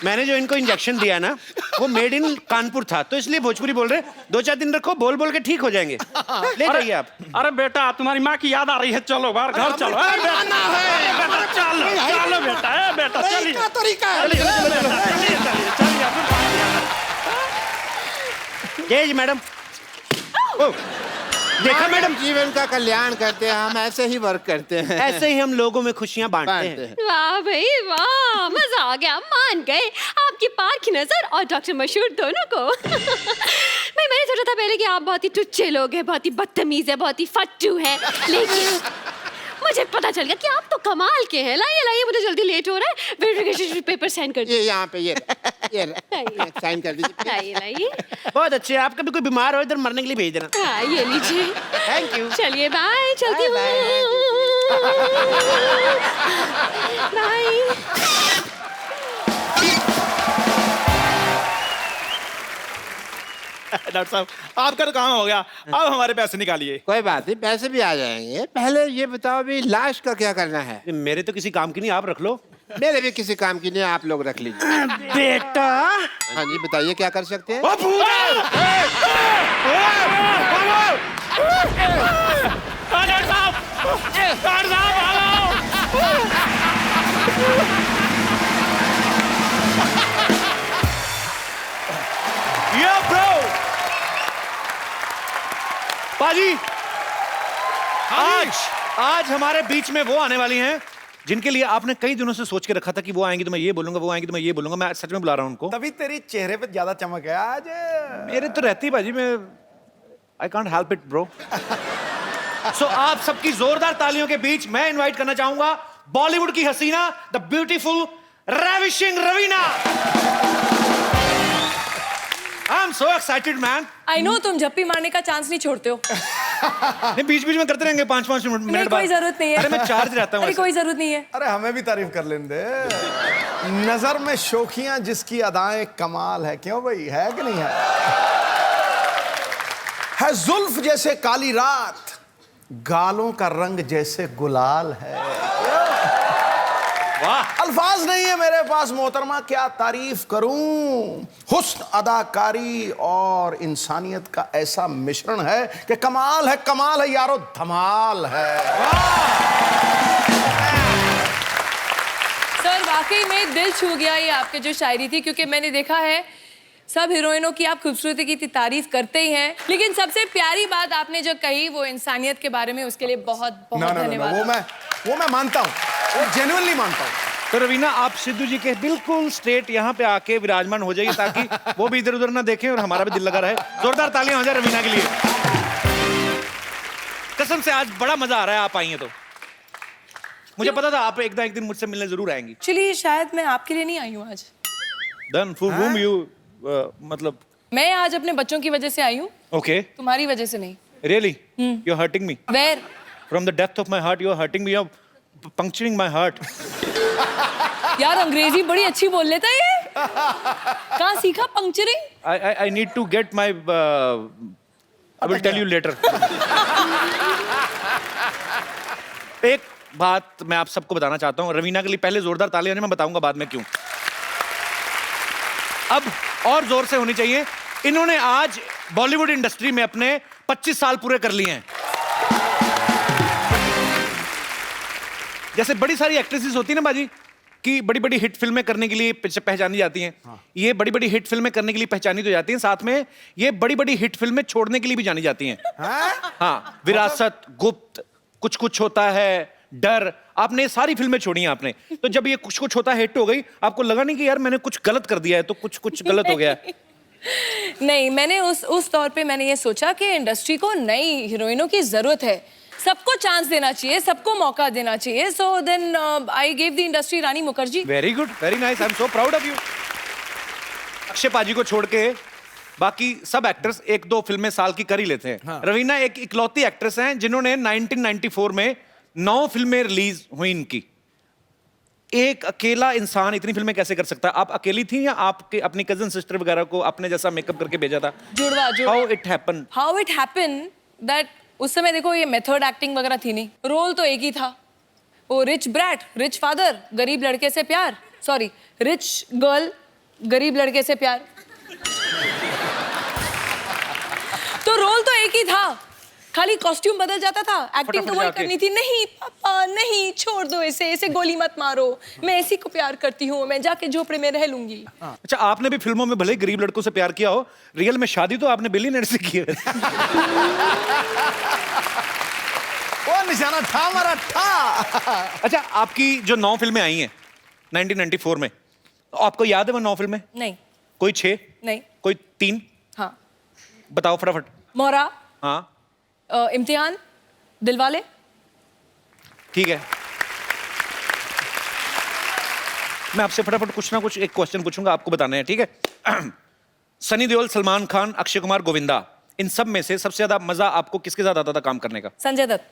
मैंने जो इनको इंजेक्शन दिया ना, वो मेड इन कानपुर था, तो इसलिए भोजपुरी बोल रहे। 2-4 दिन रखो, बोल बोल के ठीक हो जाएंगे। ले जाइए आप। अरे बेटा, तुम्हारी माँ की याद आ रही है, चलो बाहर घर चलो। चलो बेटा, चलिए। क्या तरीका है? जय जी मैडम। देखा मैडम, जीवन का कल्याण करते हैं हम, ऐसे ही वर्क करते हैं। ऐसे ही हम लोगों में खुशियां बांटते हैं। वाह भाई वाह, मजा आ गया, मान गए आपकी पार्क नजर और डॉक्टर मशहूर दोनों को। भाई मैंने सोचा था पहले कि आप बहुत ही टुच्चे लोग हैं, बहुत ही बदतमीज है, बहुत ही फट्टू है, लेकिन मुझे पता चल गया कि आप तो कमाल के हैं। लाइए, मुझे जल्दी लेट हो रहा है। वेरिफिकेशन पेपर साइन कर दीजिए। ये यहाँ पे ये साइन कर दीजिए। लाइए। बहुत अच्छे। आप कभी कोई बीमार हो, इधर मरने के लिए भेज देना। हाँ, ये लीजिए। Thank you. चलिए बाय, चलती हूँ। बाय। डॉक्टर साहब, आपका तो काम हो गया, अब हमारे पैसे निकालिए। कोई बात नहीं, पैसे भी आ जाएंगे। पहले ये बताओ अभी लाश का क्या करना है? मेरे तो किसी काम की नहीं, आप रख लो। मेरे भी किसी काम की नहीं, आप लोग रख लीजिए। बेटा। हाँ जी, बताइए क्या कर सकते हैं? पाजी, आज हमारे बीच में वो आने वाली हैं जिनके लिए आपने कई दिनों से सोच के रखा था कि वो आएंगी तो मैं ये बोलूंगा, वो आएंगी तो मैं ये बोलूंगा। मैं सच में बुला रहा हूं उनको। तभी तेरी चेहरे पे ज्यादा चमक है आज। मेरे तो रहती बाजी में, I can't help it bro. सो आप सबकी जोरदार तालियों के बीच मैं इनवाइट करना चाहूंगा बॉलीवुड की हसीना, the beautiful ravishing Raveena. I am so excited man. I know तुम झप्पी मारने का चांस नहीं छोड़ते हो। नहीं, बीच बीच में करते रहेंगे 5-5 मिनट नहीं, कोई जरूरत नहीं है। अरे मैं चार्ज रहता हूँ। अरे कोई जरूरत नहीं है। अरे हमें भी तारीफ कर लेने दे। नजर में शोखियां जिसकी अदाएं कमाल है, क्यों भाई, है कि नहीं है जुल्फ जैसे काली रात, गालों का रंग जैसे गुलाल है। वाह, अल्फाज नहीं है मेरे पास मोहतरमा, क्या तारीफ करूं। हुस्न, अदाकारी और इंसानियत का ऐसा मिश्रण है कि कमाल है यारो, धमाल है। सर वाकई में दिल छू गया ये आपकी जो शायरी थी, क्योंकि मैंने देखा है सब हीरोइनों की आप खूबसूरती की तारीफ करते ही हैं, लेकिन सबसे प्यारी बात आपने जो कही वो इंसानियत के बारे में, उसके लिए बहुत बहुत धन्यवाद। वो मैं वो मैं मानता हूँ, वो जेन्युइनली मानता हूँ। तो रवीना आप सिद्धू जी के बिल्कुल स्ट्रेट यहाँ पे आके विराजमान हो जाइए ताकि वो भी इधर उधर ना देखें और हमारा भी दिल लगा रहे। जोरदार तालियां हो जाए रवीना के लिए। कसम से आज बड़ा मजा आ रहा है आप आई हैं तो। मुझे पता था आप एक दिन मुझसे मिलने जरूर आएंगी। एक्चुअली शायद मैं आपके लिए नहीं आई हूँ आज। Then for whom you मतलब मैं आज अपने बच्चों की वजह से आई हूँ, okay तुम्हारी वजह से नहीं। really you're hurting me Where? from the depth of my heart you're hurting me, you're puncturing my heart। यार अंग्रेजी बड़ी अच्छी बोल लेता है ये। कहाँ सीखा पंक्चरिंग? I need to get my I will tell you later। एक बात मैं आप सबको बताना चाहता हूँ, रवीना के लिए पहले जोरदार तालियां, मैं बताऊंगा बाद में क्यों। अब और जोर से होनी चाहिए। इन्होंने आज बॉलीवुड इंडस्ट्री में अपने 25 साल पूरे कर लिए हैं। जैसे बड़ी सारी एक्ट्रेसेस होती है ना बाजी कि बड़ी बड़ी हिट फिल्में करने के लिए पहचानी जाती हैं। ये बड़ी बड़ी हिट फिल्में करने के लिए पहचानी तो जाती हैं, साथ में ये बड़ी बड़ी हिट फिल्में छोड़ने के लिए भी जानी जाती हैं। हाँ, विरासत, गुप्त, कुछ कुछ होता है, डर, आपने सारी फिल्में छोड़ी हैं आपने। तो जब ये कुछ कुछ होता है हिट हो गई, आपको लगा नहीं कि यार मैंने कुछ गलत कर दिया है, तो कुछ कुछ गलत हो गया? नहीं, मैंने उस तौर पे मैंने ये सोचा कि इंडस्ट्री को नई हीरोइनों की जरूरत है, सबको चांस देना चाहिए, सबको मौका देना चाहिए। So then I gave the industry Rani Mukherji. Very good, very nice, I am so proud of you. Akshay पाजी को छोड़ के बाकी सब एक्टर्स एक दो फिल्में साल की कर ही लेते हैं। हाँ। रवीना एक इकलौती एक्ट्रेस हैं जिन्होंने 1994 में 9 फिल्में रिलीज हुई इनकी। एक अकेला इंसान इतनी फिल्में कैसे कर सकता है? आप अकेली थी या आपके अपनी कजन सिस्टर वगैरह को अपने जैसा मेकअप करके भेजा था? जुड़वा। हाउ इट हैपन दैट उस समय देखो ये मेथड एक्टिंग वगैरह थी नहीं, रोल तो एक ही था, वो रिच ब्रैट, रिच फादर, गरीब लड़के से प्यार, सॉरी रिच गर्ल, गरीब लड़के से प्यार। तो रोल तो एक ही था, खाली कॉस्ट्यूम बदल जाता था, एक्टिंग तो वही करनी थी। नहीं पापा नहीं, छोड़ दो इसे, इसे गोली मत मारो, मैं इसी को प्यार करती हूँ, मैं जाके झोपड़े में रह लूंगी। अच्छा, आपने भी फिल्मों में भले गरीब लड़कों से प्यार किया हो, रियल में शादी तो आपने बिलियनर से की है। वो निशाना था हमारा था। अच्छा, आपकी जो 9 फिल्में आई हैं 1994 में, आपको याद है वो 9 फिल्में? नहीं। कोई 6? नहीं। कोई 3? हाँ। बताओ फटाफट। मोहरा। हाँ। इम्तिहान, दिलवाले। ठीक है, मैं आपसे फटाफट कुछ ना कुछ एक क्वेश्चन पूछूंगा, आपको बताना है, ठीक है? सनी देओल, सलमान खान, अक्षय कुमार, गोविंदा, इन सब में से सबसे ज्यादा मजा आपको किसके साथ आता था काम करने का? संजय दत्त।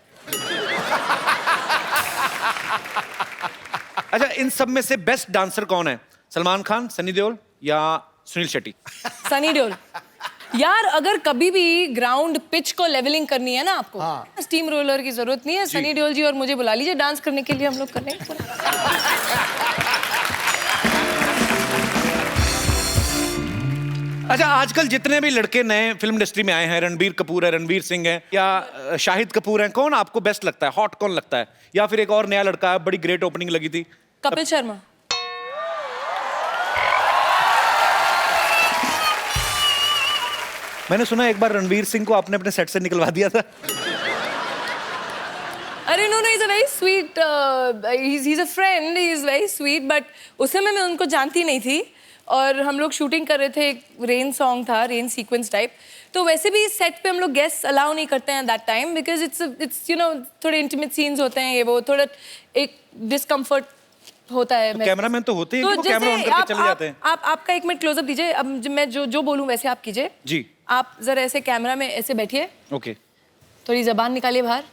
अच्छा, इन सब में से बेस्ट डांसर कौन है? सलमान खान, सनी देओल या सुनील शेट्टी? सनी देओल। यार अगर कभी भी ग्राउंड पिच को लेवलिंग करनी है ना आपको, स्टीम रोलर की जरूरत नहीं है, सनी देओल जी और मुझे बुला लीजिए डांस करने के लिए, हम लोग कर लेंगे। अच्छा, आजकल जितने भी लड़के नए फिल्म इंडस्ट्री में आए हैं, रणबीर कपूर है, रणवीर सिंह है या शाहिद कपूर है, कौन आपको बेस्ट लगता है? हॉट कौन लगता है? या फिर एक और नया लड़का है, बड़ी ग्रेट ओपनिंग लगी थी, कपिल शर्मा। मैंने सुना एक बार रणवीर सिंह को आपने अपने सेट से निकलवा दिया था। अरे no, is a very sweet, he is a friend, he is very sweet, but उस समय मैं उनको जानती नहीं थी और हम लोग शूटिंग कर रहे थे, एक रेन सॉन्ग था, रेन सीक्वेंस टाइप। तो वैसे भी सेट पे हम लोग गेस्ट अलाउ नहीं करते हैं that time, because it's you know थोड़े इंटीमेट सीन्स होते हैं, ये वो थोड़ा एक डिस्कम्फर्ट होता है। कैमरामैन तो होते हैं, तो वो कैमरा ऑन करके चले जाते हैं। आप आपका एक मिनट क्लोजअप दीजिए, अब मैं जो बोलूं वैसे आप कीजिए जी। आप जरा ऐसे कैमरा में ऐसे बैठिए, ओके। थोड़ी जबान निकालिए बाहर,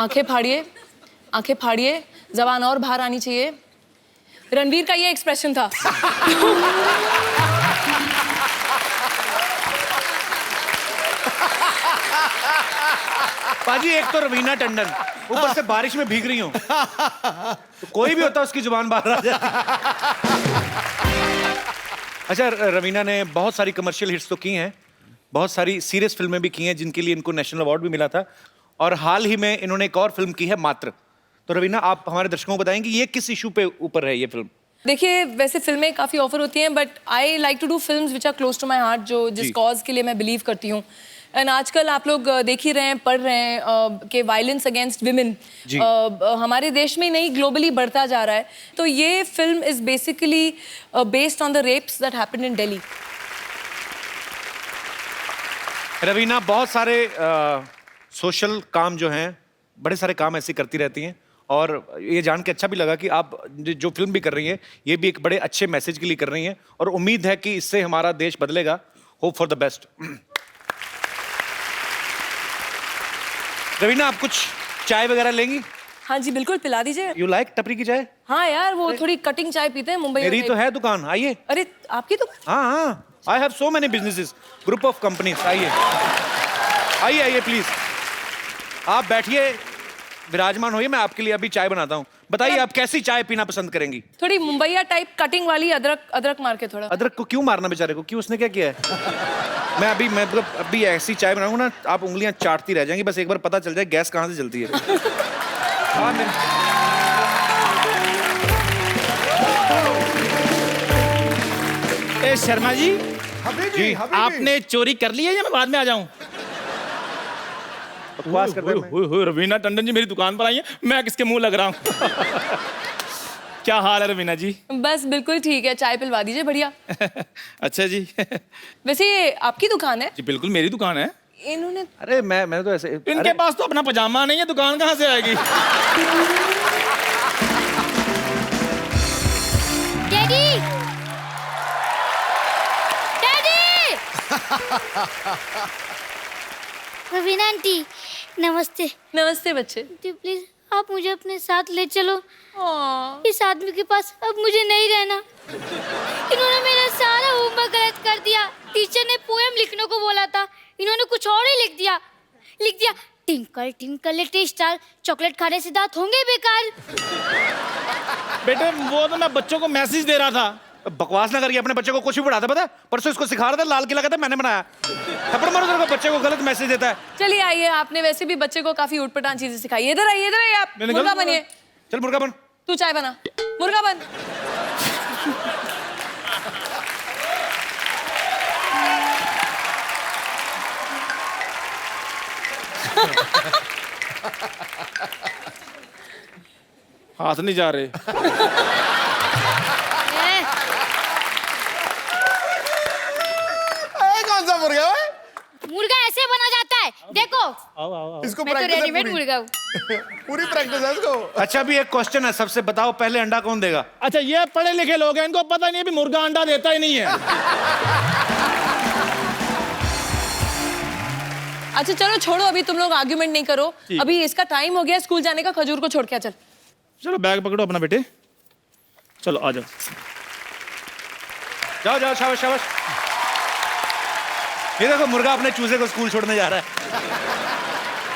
आंखें फाड़िए, जबान और बाहर आनी चाहिए। रणवीर का ये एक्सप्रेशन था। पाजी, एक तो रवीना टंडन, ऊपर से बारिश में भीग रही हूँ, तो कोई भी होता उसकी जुबान बाहर आ जाती। अच्छा, रवीना ने बहुत सारी कमर्शियल हिट्स तो की हैं, बहुत सारी सीरियस फिल्में भी की हैं जिनके लिए इनको नेशनल अवार्ड भी मिला था, और हाल ही में इन्होंने एक और फिल्म की है, मात्र। तो रवीना, आप हमारे दर्शकों को बताएंगे ये किस इशू पे ऊपर है ये फिल्म? देखिए, वैसे फिल्में काफ़ी ऑफर होती हैं, but I like to do films which are close to my heart, जो जिस कॉज के लिए मैं बिलीव करती हूँ। एंड आजकल आप लोग देख ही रहे हैं, पढ़ रहे हैं कि वायलेंस अगेंस्ट विमेन हमारे देश में नहीं ग्लोबली बढ़ता जा रहा है. तो ये film is basically based on the rapes that happened in Delhi. Raveena बहुत सारे सोशल काम जो हैं, बड़े सारे काम ऐसे करती रहती हैं और ये जान के अच्छा भी लगा कि आप जो फिल्म भी कर रही हैं ये भी एक बड़े अच्छे मैसेज के लिए कर रही हैं और उम्मीद है कि इससे हमारा देश बदलेगा. Hope for the best. Raveena आप कुछ चाय वगैरह लेंगी? हाँ जी बिल्कुल, पिला दीजिए. यू लाइक टपरी की चाय? हाँ यार, वो थोड़ी कटिंग चाय पीते हैं मुंबई में. मेरी तो है दुकान, आइए. अरे आपकी तो? हाँ, I have so many businesses, group of companies. आइए आइए आइए प्लीज, आप बैठिए, विराजमान होइए, मैं आपके लिए अभी चाय बनाता हूँ. बताइए आप कैसी चाय पीना पसंद करेंगी? थोड़ी मुंबईया टाइप कटिंग वाली, अदरक मार के थोड़ा. अदरक को क्यों मारना बेचारे को, क्यों, उसने क्या किया है? मैं अभी ऐसी चाय बनाऊंगा ना, आप उंगलियां चाटती रह जाएंगी, बस एक बार पता चल जाए गैस कहाँ से जलती है. ए शर्मा जी, हबीबी, आपने चोरी कर ली है या मैं बाद में आ जाऊं? बकवास कर रहे हैं. रवीना टंडन जी मेरी दुकान पर आई है, मैं किसके मुंह लग रहा हूँ? क्या हाल है रवीना जी? बस बिल्कुल ठीक है, चाय पिलवा दीजिए. बढ़िया. अच्छा जी. वैसे ये आपकी दुकान है? जी बिल्कुल मेरी दुकान है. इन्होंने, अरे मैं तो ऐसे, इनके पास तो अपना पजामा नहीं है, दुकान कहाँ से आएगी? Daddy, daddy. रवीना आंटी नमस्ते. नमस्ते बच्चे. आंटी प्लीज आप मुझे अपने साथ ले चलो. इस आदमी के पास अब मुझे नहीं रहना. इन्होंने मेरा सारा होमवर्क गलत कर दिया. टीचर ने पोएम लिखने को बोला था, इन्होंने कुछ और ही लिख दिया. Tinkle tinkle little star, chocolate खाने से दांत होंगे बेकार. बेटे वो तो मैं बच्चों को मैसेज दे रहा था. बकवास ना करिए, अपने बच्चे को कुछ भी पढ़ाता पता है? परसों इसको सिखा रहा था, लाल किला कहता मैंने बनाया. थप्पड़ मारो तेरे को, बच्चे को गलत मैसेज देता है. चलिए आइए, आपने वैसे भी बच्चे को काफी उटपटांग चीजें सिखाई. इधर आइए आप. मुर्गा बनिए. चल मुर्गा बन. तू चाय बना. मुर्गा बन. हाथ नहीं जा रहे. कौन सा मुर्गा है? मुर्गा ऐसे बना जाता है, देखो. इसको मैं तो प्रैक्टिस है रेडीमेड पूरी. मुर्गा हूँ. पूरी प्रैक्टिस है इसको. अच्छा अभी एक क्वेश्चन है, सबसे बताओ पहले अंडा कौन देगा? अच्छा ये पढ़े लिखे लोग हैं, इनको पता नहीं है भी मुर्गा अंडा देता ही नहीं है. अच्छा चलो छोड़ो, अभी तुम लोग आर्ग्यूमेंट नहीं करो. अभी इसका टाइम हो गया स्कूल जाने का. खजूर को छोड़ के चल. चलो बैग पकड़ो अपना बेटे, चलो आ जाओ. जाओ जाओ, शाबाश शाबाश. ये देखो मुर्गा अपने चूजे को स्कूल छोड़ने जा रहा है.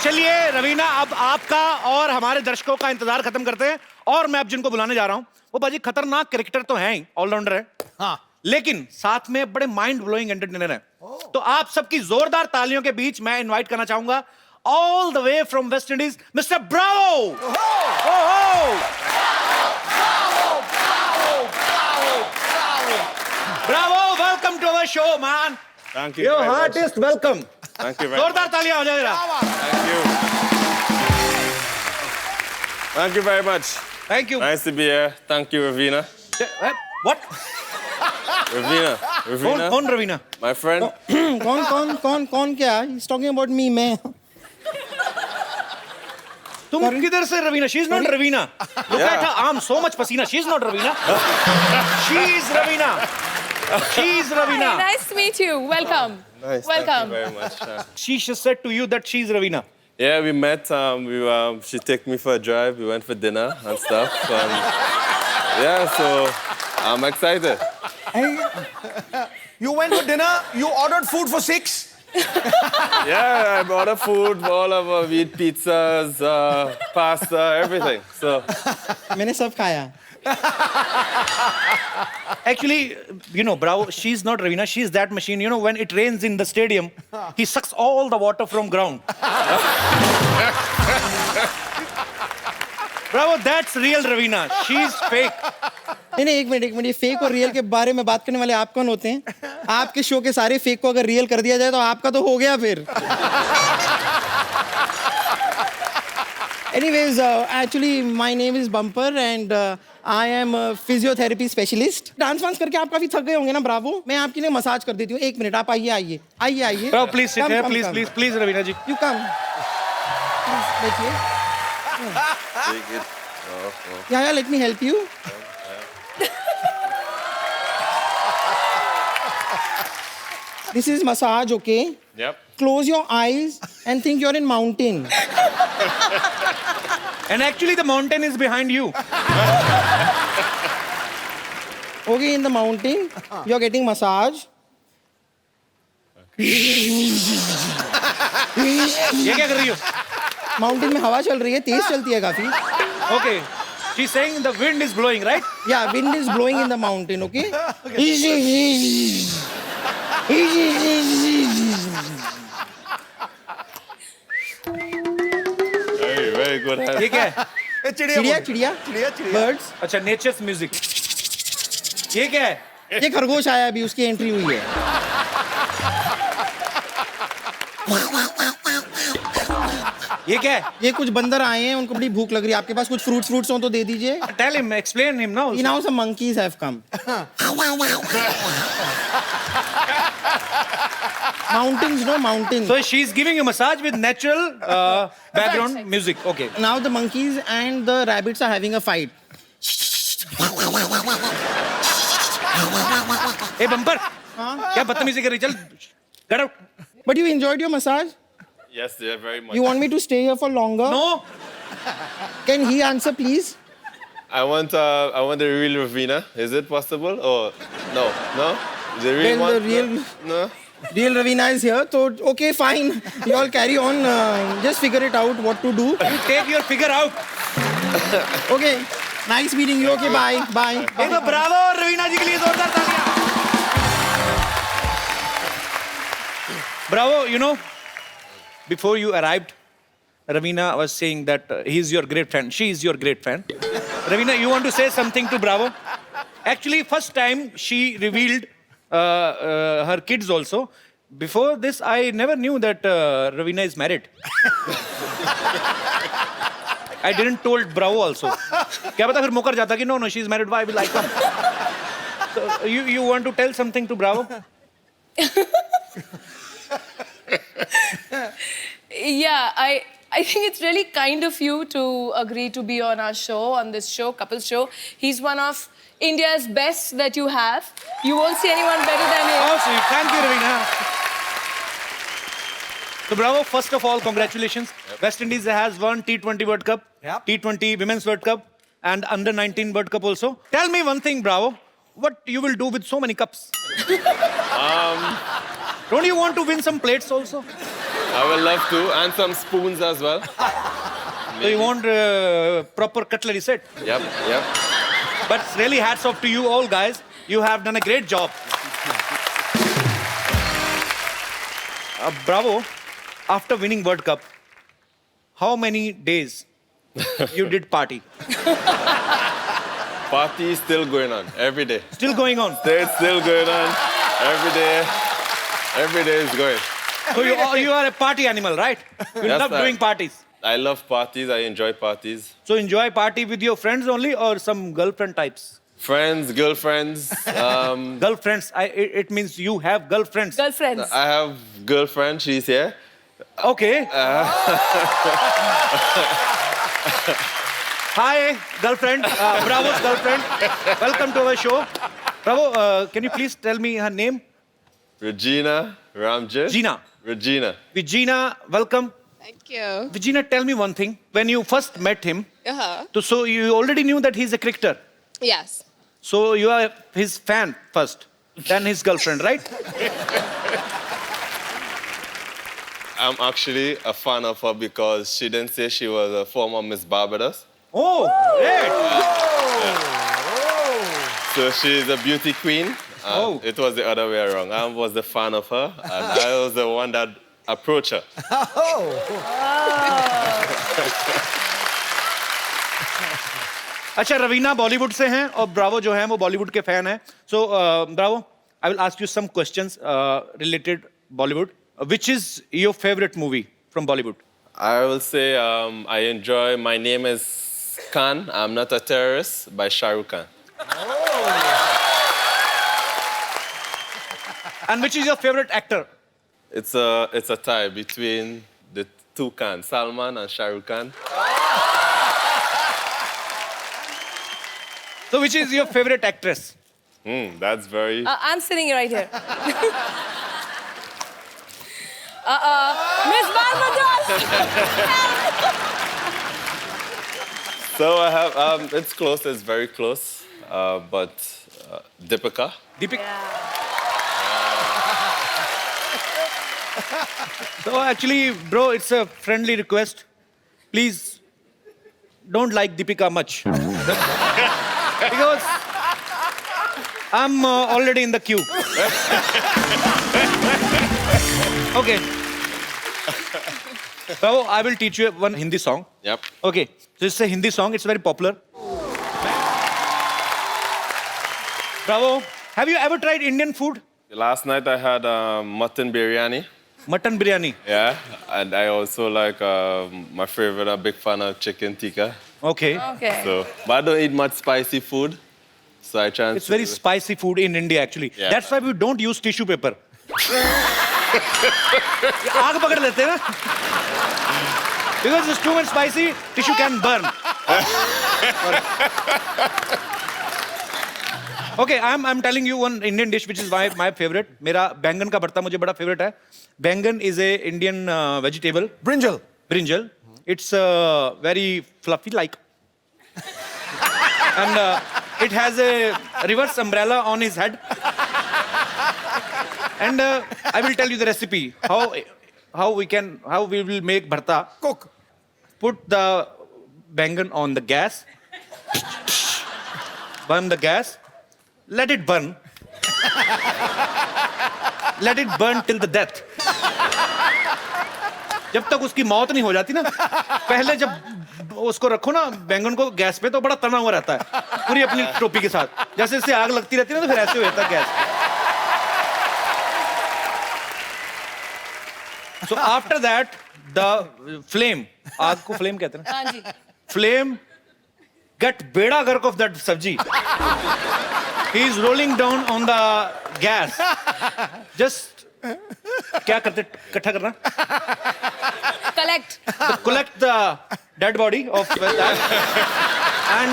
चलिए रवीना, अब आपका और हमारे दर्शकों का इंतजार खत्म करते हैं और मैं अब जिनको बुलाने जा रहा हूं वो बाजी खतरनाक कैरेक्टर तो हैं ही, ऑलराउंडर है. हाँ, लेकिन साथ में बड़े माइंड ब्लोइंग एंटरटेनर हैं. तो आप सबकी जोरदार तालियों के बीच मैं इनवाइट करना चाहूंगा all the way from West Indies mister Bravo. Bravo, welcome to our show man. Thank you. Your very much. Heartiest welcome. Thank you very जोरदार much. तालियां हो जाए जरा. Thank you. Thank you very much. Thank you. Nice to be here. Thank you, Ravina. What? Ravina. कौन Raveena? My friend. कौन क्या? He's talking about me, मैं. तुम किधर से Raveena? She is not Ravina. Look at her arm, so much pasina. She is not Ravina. She is Ravina. She is Ravina. Hi, nice to meet you. Welcome. Nice. Welcome. Thank you very much. She just said to you that she is Ravina. Yeah, we met. She took me for a drive. We went for dinner and stuff. Yeah, so I'm excited. You went for dinner. You ordered food for 6. Yeah, I bought food. All of we eat pizzas, pasta, everything. So मैंने सब खाया. Actually, you know, Bravo, she's not Ravina. She's that machine. You know, when it rains in the stadium, he sucks all the water from ground. Bravo, that's real Ravina. She's fake. नहीं, एक minute, ये fake और real के बारे में बात करने वाले आप कौन होते हैं? आपके शो के सारे फेक को अगर रियल कर दिया जाए तो आपका तो हो गया फिर। Anyways, actually my name is Bumper and I am a physiotherapy specialist. Dance वांस करके आप काफी थक गए होंगे ना ब्रावो? मैं आपके लिए मसाज कर देती हूँ। एक मिनट, आप आइए। Bravo, please sit here, please, Ravina ji. You come. Please, बैठिए। Take it. Yeah, let me help you. This is massage, okay? Yep. Close your eyes and think you're in mountain. And actually the mountain is behind you. Okay, in the mountain, you're getting massage. ये क्या कर रही हो? Mountain में हवा चल रही है, तेज चलती है काफी. Okay. She's saying the wind is blowing, right? Yeah, wind is blowing in the mountain, okay? Very good. ये क्या है? चिड़िया. Birds. अच्छा, nature's music. ये क्या है? ये खरगोश आया अभी, उसकी एंट्री हुई है. ये क्या है? ये कुछ बंदर आए हैं, उनको बड़ी भूख लग रही है. आपके पास कुछ फ्रूट्स हो तो दे दीजिए. Tell him, explain him now. Now some monkeys have come. Mountains, no mountains. So she's giving you massage with natural background music. Okay. Now the monkeys and the rabbits are having a fight. Hey Bumper. क्या बदतमीजी कर रही? चल, get out. But you enjoyed your massage? Yes, yeah, very much. You want me to stay here for longer? No. Can he answer, please? I want the real Ravina. Is it possible? Or no? The real Well, one? the real- No. Real Ravina is here, so okay, fine. You all carry on. Just figure it out what to do. You take your figure out. Okay. Nice meeting you. Okay, bye. एक तो bravo Raveena जी के लिए जोरदार तालियां. Bravo, you know, before you arrived, Ravina was saying that he's your great fan. She is your great fan. Ravina, you want to say something to Bravo? Actually, first time she revealed her kids also. Before this, I never knew that Ravina is married. I didn't told Bravo also. क्या पता फिर मुकर जाता कि no, she's married. Why will I come? So you want to tell something to Bravo? Yeah, I think it's really kind of you to agree to be on our show, on this show, Couple Show. He's one of India's best that you have. You won't see anyone better than him. Oh, sweet. Thank you, Ravina. So, Bravo, first of all, congratulations. West Indies has won T20 World Cup, T20 Women's World Cup, and Under-19 World Cup also. Tell me one thing, Bravo. What you will do with so many cups? Don't you want to win some plates also? I will love to, and some spoons as well. So you want proper cutlery set? Yep. But really hats off to you all guys. You have done a great job. Bravo, after winning World Cup, how many days you did party? Party is still going on every day. Still going on? It's still going on every day. Every day is going. So you are a party animal, right? You Yes, love sir. doing parties. I love parties. I enjoy parties. So enjoy party with your friends only or some girlfriend types? Friends, girlfriends. Girlfriends. It means you have girlfriends. Girlfriends. I have girlfriend. She's here. Okay. Hi, girlfriend. Bravo's girlfriend. Welcome to our show. Bravo, can you please tell me her name? Regina Ramjit. Gina. Regina, welcome. Thank you. Regina, tell me one thing. When you first met him, Uh-huh. so you already knew that he's a cricketer. Yes. So you are his fan first, then his girlfriend, right? I'm actually a fan of her because she didn't say she was a former Miss Barbados. Oh, great. So she's a beauty queen. It was the other way around. I was the fan of her, and I was the one that approached her. अच्छा, रवीना बॉलीवुड से हैं और Bravo जो है वो बॉलीवुड के fan हैं. So Bravo, I will ask you some questions related Bollywood. Which is your favourite movie from Bollywood? I will say I enjoy My Name is Khan, I'm Not a Terrorist by Shah Rukh Khan. And which is your favorite actor? It's a tie between the two Khans, Salman and Shah Rukh Khan. So which is your favorite actress? That's very... I'm sitting right here. Miss Barbadras! So I have, it's close, it's very close, but Deepika. Deepika. So actually, bro, it's a friendly request. Please don't like Deepika much. Because I'm already in the queue. Okay. So I will teach you one Hindi song. Yep. Okay. So it's a Hindi song. It's very popular. Bravo. Have you ever tried Indian food? Last night I had mutton biryani. Mutton biryani. Yeah, and I also like my favorite. I'm a big fan of chicken tikka. Okay. Okay. So, but I don't eat much spicy food. So I try and... It's very spicy food in India actually. Yeah. That's why we don't use tissue paper. आग पकड़ लेते हैं ना? Because it's too much spicy, tissue can burn. Okay, I'm telling you one Indian dish which is my favorite. मेरा बैंगन का भरता मुझे बड़ा favorite है. बैंगन is a Indian vegetable. Brinjal. Brinjal. It's very fluffy like. And it has a reverse umbrella on his head. And I will tell you the recipe. How we will make bharta. Cook. Put the bangan on the gas. Burn the gas. Let it burn. Let it burn till the death. जब तक उसकी मौत नहीं हो जाती ना, पहले जब उसको रखो ना बैंगन को गैस पे तो बड़ा तना हुआ रहता है पूरी अपनी टोपी के साथ. जैसे इससे आग लगती रहती है ना तो फिर ऐसे हो जाता है gas. So after that, the flame, आग को flame कहते हैं ना? हाँ जी. Flame get beda gark of that sabji. He is rolling down on the gas. Just क्या करते इकट्ठा करना? Collect the dead body of that and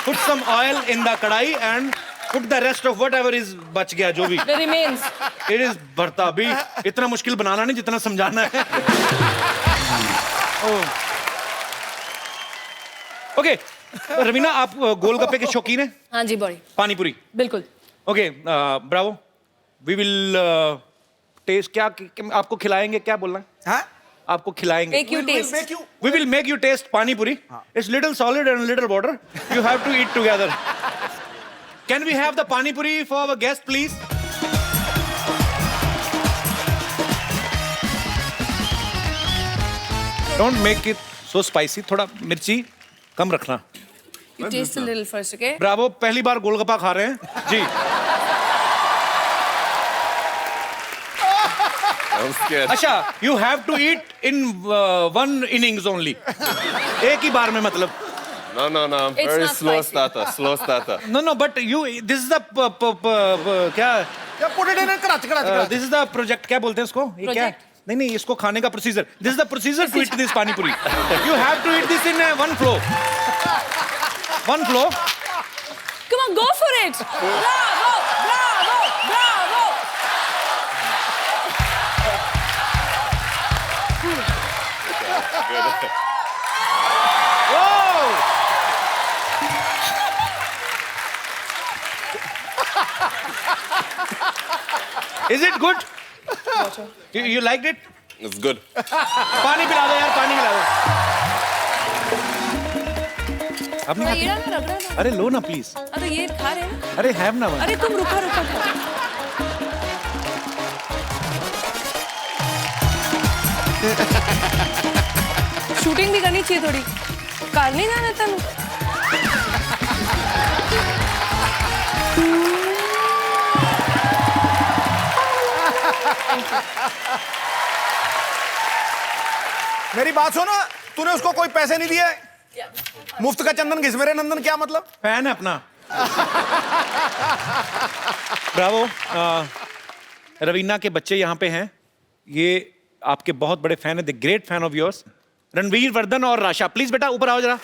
put some oil in the kadai and put the rest of whatever is बच गया जो भी. The remains. It is भरता भी इतना मुश्किल बनाना नहीं जितना समझाना है. Okay, रवीना आप गोलगप्पे के शौकीन हैं? हाँ जी बड़ी. पानी पूरी. बिल्कुल. Okay, bravo. We will taste क्या आपको खिलाएंगे क्या बोलना है? हाँ? आपको खिलाएंगे. Make you taste. We will make you taste pani puri. It's little solid and little water. You have to eat together. Can we have the pani puri for our guest, please? Don't make it so spicy. थोड़ा मिर्ची कम रखना. You taste a little first, okay? Bravo, पहली बार गोलगप्पा खा रहे हैं. जी. I'm scared. अच्छा, you have to eat in one innings only. एक ही बार में मतलब. No, I'm It's very not slow spicy. starter. No, but you, this is the क्या? Put it in a karachi. This is the project. क्या बोलते हैं इसको? ये क्या? नहीं, इसको खाने का procedure. This is the procedure to eat this pani puri. You have to eat this in one flow. One flow. Come on, go for it. Bravo. Is it good? You liked it? It's good. पानी पिला दो यार, पानी पिला दो. आपने ये ना रगड़ा ना. अरे लो ना प्लीज. तो ये खा रहे हैं. अरे हैव ना. अरे तुम रुका. शूटिंग भी करनी चाहिए थोड़ी. कार नहीं जाना था. मेरी बात सुनो, तूने उसको कोई पैसे नहीं दिए? मुफ्त का चंदन घिस मेरे नंदन, क्या मतलब? फैन है अपना। ब्रावो। रवीना के बच्चे यहाँ पे हैं, ये आपके बहुत बड़े फैन है, the great fan of yours. Ranveer, Vardhan और राशा, प्लीज बेटा ऊपर आओ जरा।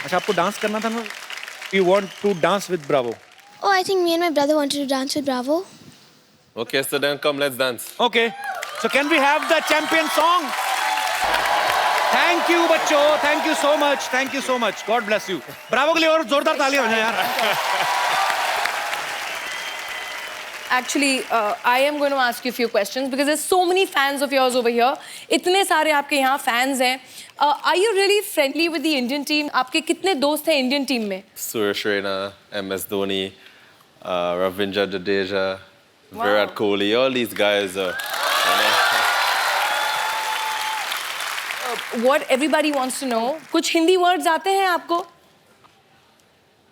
अच्छा, आपको डांस करना था ना? You want to dance with Bravo? Oh, I think me and my brother wanted to dance with Bravo. Okay, so then come, let's dance. Okay, so can we have the champion song? Thank you बच्चों, thank you so much, thank you so much. God bless you. Bravo के लिए और जोरदार तालियां हो जाए यार। Actually, I am going to ask you a few questions because there's so many fans of yours over here. इतने सारे आपके यहाँ fans हैं. Are you really friendly with the Indian team? आपके कितने दोस्त हैं Indian team में? Suresh Raina, MS Dhoni, Ravindra Jadeja, Virat Kohli, all these guys are. What everybody wants to know. कुछ हिंदी words आते हैं आपको?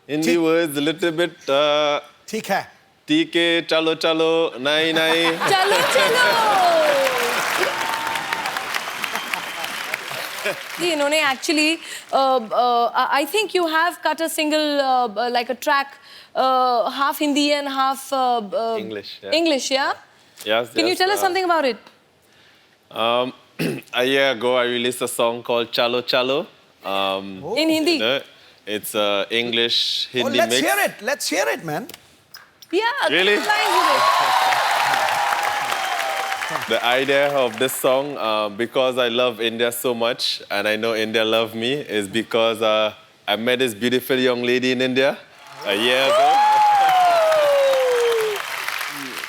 Hindi words a little bit. ठीक है। ठीक है, चलो चलो, नहीं नहीं। चलो चलो। जी, इन्होंने actually, I think you have cut a single, like a track, half Hindi and half English. Yeah. English, yeah? Yes. Can you tell us something about it? A year ago, I released a song called Chalo Chalo. In Hindi? You know, it's English Hindi let's mix. hear it. Let's hear it, man. Yeah. Really? Lines with it. The idea of this song, because I love India so much, and I know India love me, is because I met this beautiful young lady in India a year ago.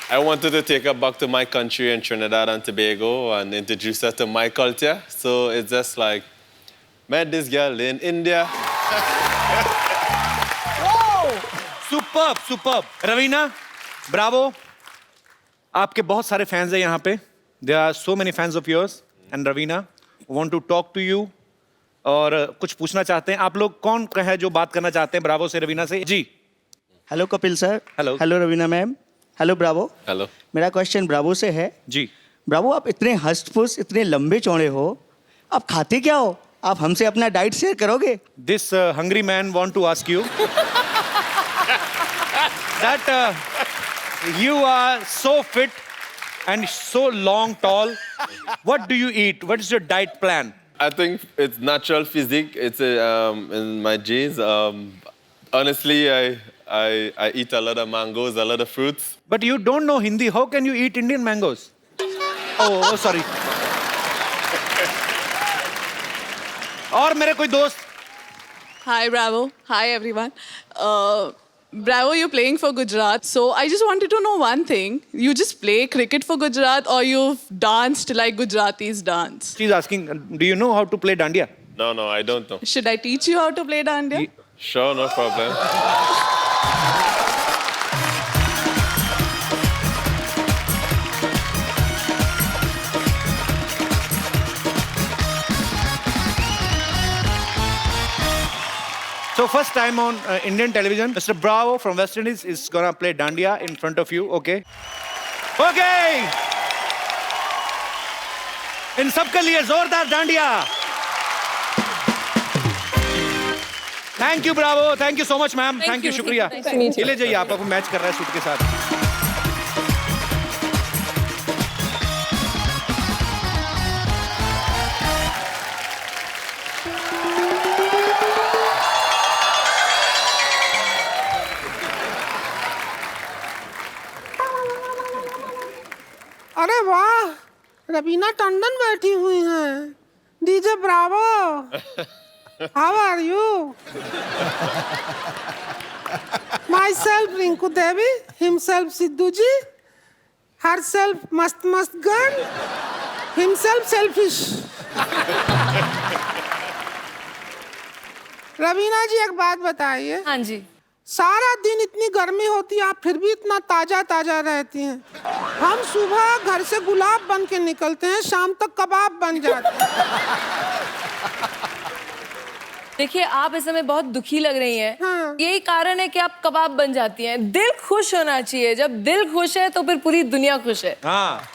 I wanted to take her back to my country in Trinidad and Tobago and introduce her to my culture. So it's just like, met this girl in India. Superb superb. Raveena, Bravo, आपके बहुत सारे fans हैं यहाँ पे। There are so many fans of yours and Raveena want to talk to you और कुछ पूछना चाहते हैं। आप लोग कौन है जो बात करना चाहते हैं ब्रावो से, रवीना से? जी। Hello Kapil sir. Hello. Hello Raveena ma'am. Hello Bravo. Hello. मेरा क्वेश्चन ब्रावो से है। जी। ब्रावो, आप इतने हष्ट-पुष्ट, इतने लंबे चौड़े हो, आप खाते क्या हो? आप हमसे अपना डाइट शेयर करोगे? This hungry man want to ask you that you are so fit and so long tall. What do you eat? What is your diet plan? I think it's natural physique. It's in my genes. Honestly, I eat a lot of mangoes, a lot of fruits. But you don't know Hindi. How can you eat Indian mangoes? Oh, sorry. और मेरे कोई दोस्त? Hi, Bravo. Hi, everyone. Bravo, you're playing for Gujarat. So I just wanted to know one thing. You just play cricket for Gujarat or you've danced like Gujaratis dance? She's asking, do you know how to play dandiya? No, I don't know. Should I teach you how to play dandiya? Sure, no problem. So first time on Indian television, Mr. Bravo from West Indies is gonna play dandiya in front of you, okay? Okay! इन सब के लिए जोरदार dandiya. Thank you Bravo, thank you so much ma'am, thank you, शुक्रिया। ले जाइए, आप आपको match कर रहा है सूट के साथ। अरे वाह, रवीना टंडन बैठी हुई हैं। DJ Bravo, how are you? Myself Rinku Devi, himself Sidhu ji, herself मस्त मस्त girl, himself selfish. Raveena ji एक बात बताइए। हाँ जी। सारा दिन इतनी गर्मी होती है, आप फिर भी इतना ताजा ताजा रहती हैं। हम सुबह घर से गुलाब बन के निकलते हैं, शाम तक कबाब बन जाते हैं। देखिए आप इस समय बहुत दुखी लग रही हैं। हाँ। यही कारण है कि आप कबाब बन जाती हैं। दिल खुश होना चाहिए, जब दिल खुश है तो फिर पूरी दुनिया खुश है। हाँ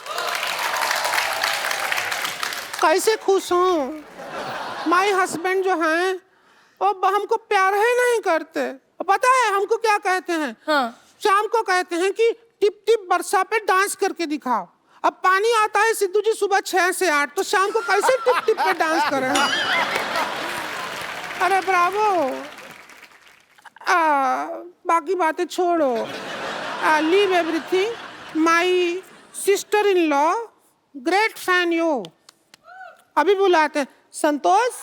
कैसे खुश हूँ? माय हस्बैंड जो हैं वो हमको प्यार ही नहीं करते। पता है हमको क्या कहते हैं? हाँ। शाम को कहते हैं कि टिप टिप बरसा पे डांस करके दिखाओ। अब पानी आता है सिद्धू जी सुबह 6 से 8, तो शाम को कैसे टिप टिप पे डांस करें? अरे ब्रावो। बाकी बातें छोड़ो। Leave everything. My sister in law great fan you. अभी बुलाते हैं। संतोष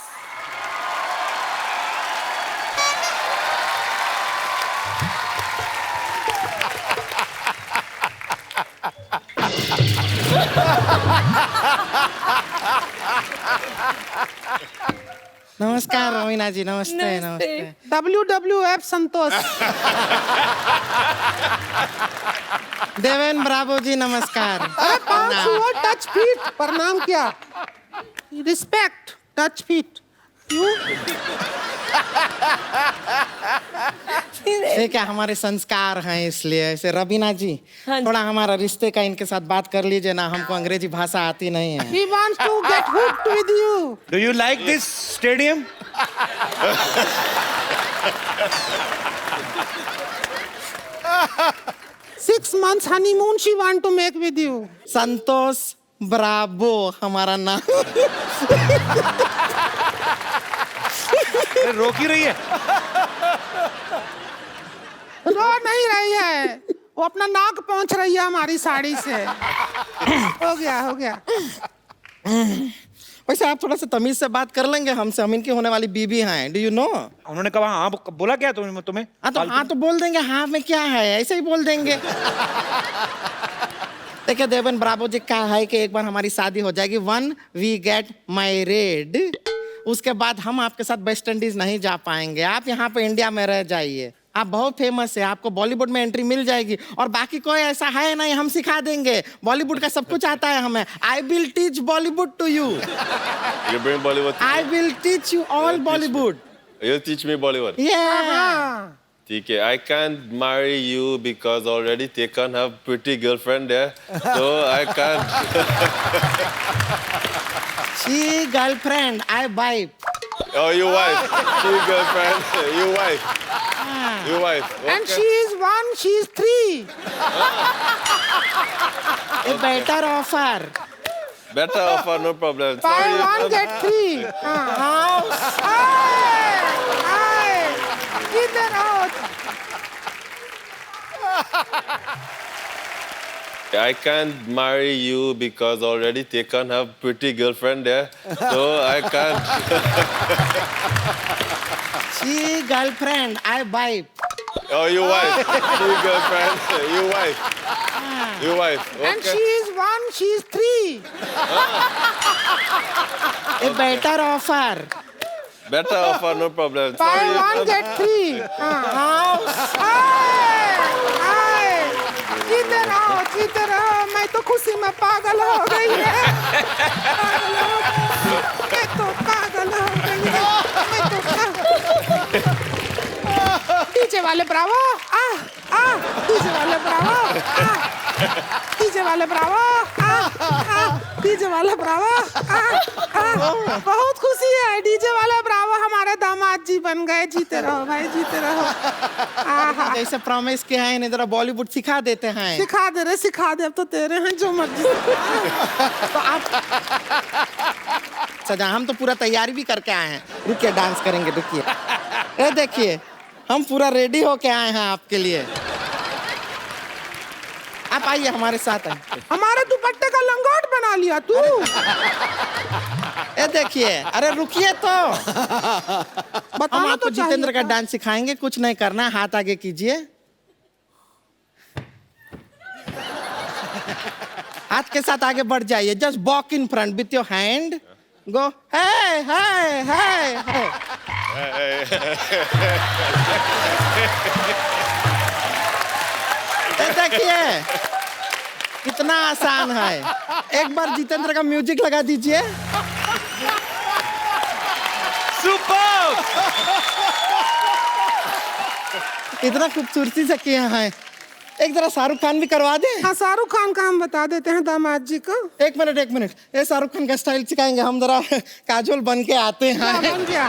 नमस्कार रवीना जी, नमस्ते नमस्ते। WWF संतोष। देवेन ब्रावो जी नमस्कार। अरे 5 हुआ टच फीट। प्रणाम क्या? Respect touch feet. ये क्या हमारे संस्कार हैं, इसलिए ऐसे। रवीना जी हाँ जी। थोड़ा हमारा रिश्ते का इनके साथ बात कर लीजिए ना, हमको अंग्रेजी भाषा आती नहीं है। He wants to get hooked with you. Do you like this stadium? 6 months honeymoon she want to make with you. Santosh Bravo हमारा नाम। रोक ही रही है। रो नहीं रही है, वो अपना नाक पहुंच रही है हमारी साड़ी से। हो गया हो गया। वैसे आप थोड़ा सा तमीज से बात कर लेंगे हमसे, हम इनकी होने वाली बीबी हैं। Do you know? उन्होंने कहा हाँ, बोला क्या तुम्हें? हाँ तो बोल देंगे हाँ में क्या है, ऐसे ही बोल देंगे। देखिए देवेन ब्रावो जी क्या है कि एक बार हमारी शादी हो जाएगी, वन वी गेट मैरिड, उसके बाद हम आपके साथ वेस्ट इंडीज नहीं जा पाएंगे। आप यहाँ पे इंडिया में रह जाइए, आप बहुत फेमस है, आपको बॉलीवुड में एंट्री मिल जाएगी। और बाकी कोई ऐसा है नहीं, हम सिखा देंगे। बॉलीवुड का सब कुछ आता है हमें। I will teach Bollywood to you. You bring Bollywood to I me? Will teach you all Bollywood. You teach me Bollywood. Yeah. TK, I can't marry you because already Tekan have pretty girlfriend there, so I can't. She girlfriend, I wife. Oh, you wife. She girlfriend. You wife. You wife. Okay. And she is 1, she is 3. A better offer. Better offer, no problem. Buy Sorry. 1 get 3. House. इधर आओ। I can't marry you because already Tekan have pretty girlfriend there, so I can't. She girlfriend, I wife. Oh, you wife. She girlfriend. You wife. You wife. Okay. And she is 1, she is 3. A better offer. Better offer, no problem. Buy Sorry. 1 get 3. House. इधर आओ, इधर आओ। मैं तो खुशी में पागल हो गई है। मैं तो पागल हो गई है। डीजे वाले ब्रावो, डीजे वाले ब्रावो, डीजे वाले ब्रावो, डीजे वाले ब्रावो। बहुत खुशी है, डीजे वाले ब्रावो हमारे दामाद जी बन गए। जीते रहो भाई, जीते रहो। जैसे प्रॉमिस किया है इन्हें जरा बॉलीवुड सिखा देते हैं। सिखा दे, अब तो तेरे हैं जो मर्जी। तो आप सजा, हम तो पूरा तैयारी भी करके आए हैं। रुकिए, डांस करेंगे, रुकिए। ये देखिए हम पूरा रेडी होके आए हैं आपके लिए। आप आइए हमारे साथ। हमारे दुपट्टे का लंगोट बना लिया तू। ये देखिए, अरे रुकिए तो। बताना हम आपको तो जितेंद्र का चाहिए डांस सिखाएंगे, कुछ नहीं करना है, हाथ आगे कीजिए। हाथ के साथ आगे बढ़ जाइए, just walk in front with your hand, go hey hey hey hey. देखिए कितना आसान है। एक बार जितेंद्र का म्यूजिक लगा दीजिए। सुपर। इतना खूबसूरती से किया है। एक जरा शाहरुख खान भी करवा दे। हाँ, शाहरुख खान का हम बता देते हैं दामाद जी को। एक मिनट, ये शाहरुख खान का स्टाइल सिखाएंगे हम, जरा काजोल बन के आते हैं। बन गया।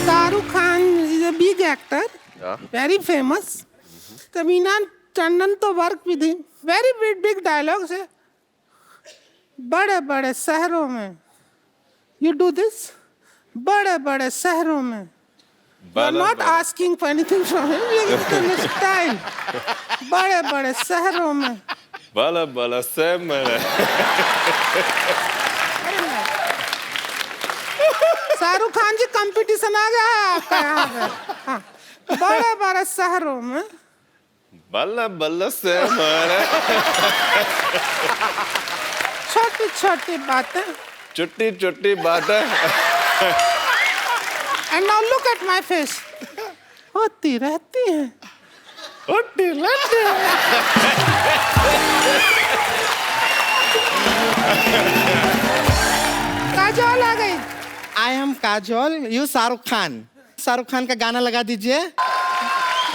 Shahrukh Khan is a big actor, very famous. Tamina Tandon तो वर्क भी थी, वेरी बिग डायलॉग्स है। बड़े बड़े शहरों में यू डू दिस, बड़े बड़े शहरों में not asking for anything from him, style. बड़े बड़े शहरों में Bala bala semele. Shahrukh Khan ji competition आ गया है आपका यहाँ पे। हाँ, बड़े बड़े शहरों में Bala bala semele. छोटी छोटी बातें। Chutti chutti bata. And now look at my face, होती रहती हैं। Hotti latte. काजोल आ गई। I am Kajol, you Shahrukh Khan. Shahrukh Khan का गाना लगा दीजिए।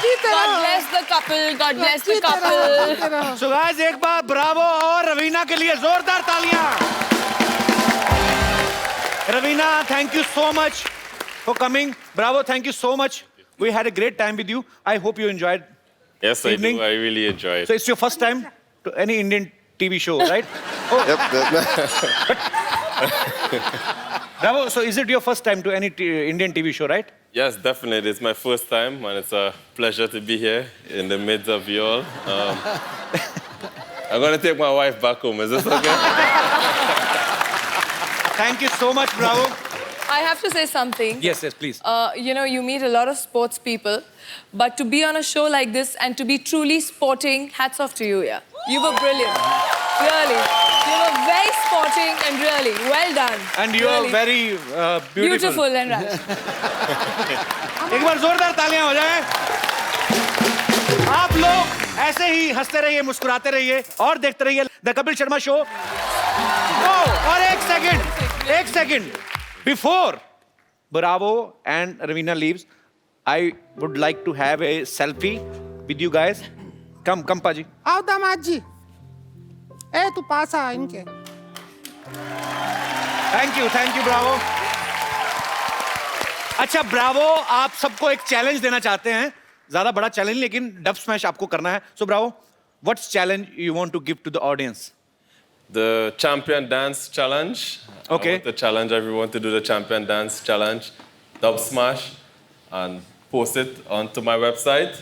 God bless the couple. God bless the couple. So guys, एक बार ब्रावो और रवीना के लिए जोरदार तालियां। Raveena, thank you so much for coming. Bravo, thank you so much. We had a great time with you. I hope you enjoyed. Yes, I do. I really enjoy it. So it's your first time to any Indian TV show, right? Oh. Yep. Bravo. So is it your first time to any Indian TV show, right? Yes, definitely. It's my first time, and it's a pleasure to be here in the midst of you all. I'm going to take my wife back home. Is this okay? Thank you so much, Bravo. I have to say something. Yes, please. You know, you meet a lot of sports people, but to be on a show like this and to be truly sporting, hats off to you, yeah. You were brilliant. Really. You were very sporting and really well done. And you really. are very beautiful and right. एक बार जोरदार तालियां हो जाए। आप लोग ऐसे ही हंसते रहिए, मुस्कुराते रहिए और देखते रहिए द कपिल शर्मा शो। और एक second before Bravo and Ravina leaves, I would like to have a selfie with you guys. Come पाजी। आओ दामाद जी। ए तू पास आ इनके। Thank you Bravo. अच्छा ब्रावो, आप सबको एक चैलेंज देना चाहते हैं, ज्यादा बड़ा चैलेंज लेकिन डब स्मैश आपको करना है। So Bravo, what's challenge you want to give to the audience? The champion dance challenge. Okay. I want to challenge everyone to do the champion dance challenge, dub smash, and post it onto my website,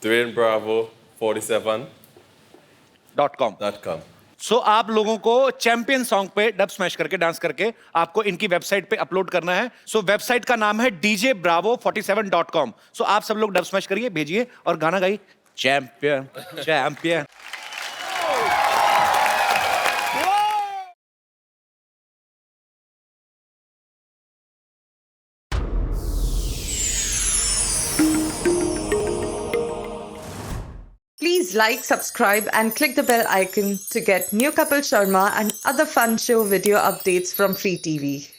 DwayneBravo47.com. सो आप लोगों को champion song पे dub smash करके dance करके आपको इनकी website पे upload करना है। सो वेबसाइट का नाम है djbravo47.com. सो आप सब लोग डब स्मैश करिए, भेजिए और गाना गाइए champion champion. Please like, subscribe and click the bell icon to get new Kapil Sharma and other fun show video updates from Free TV.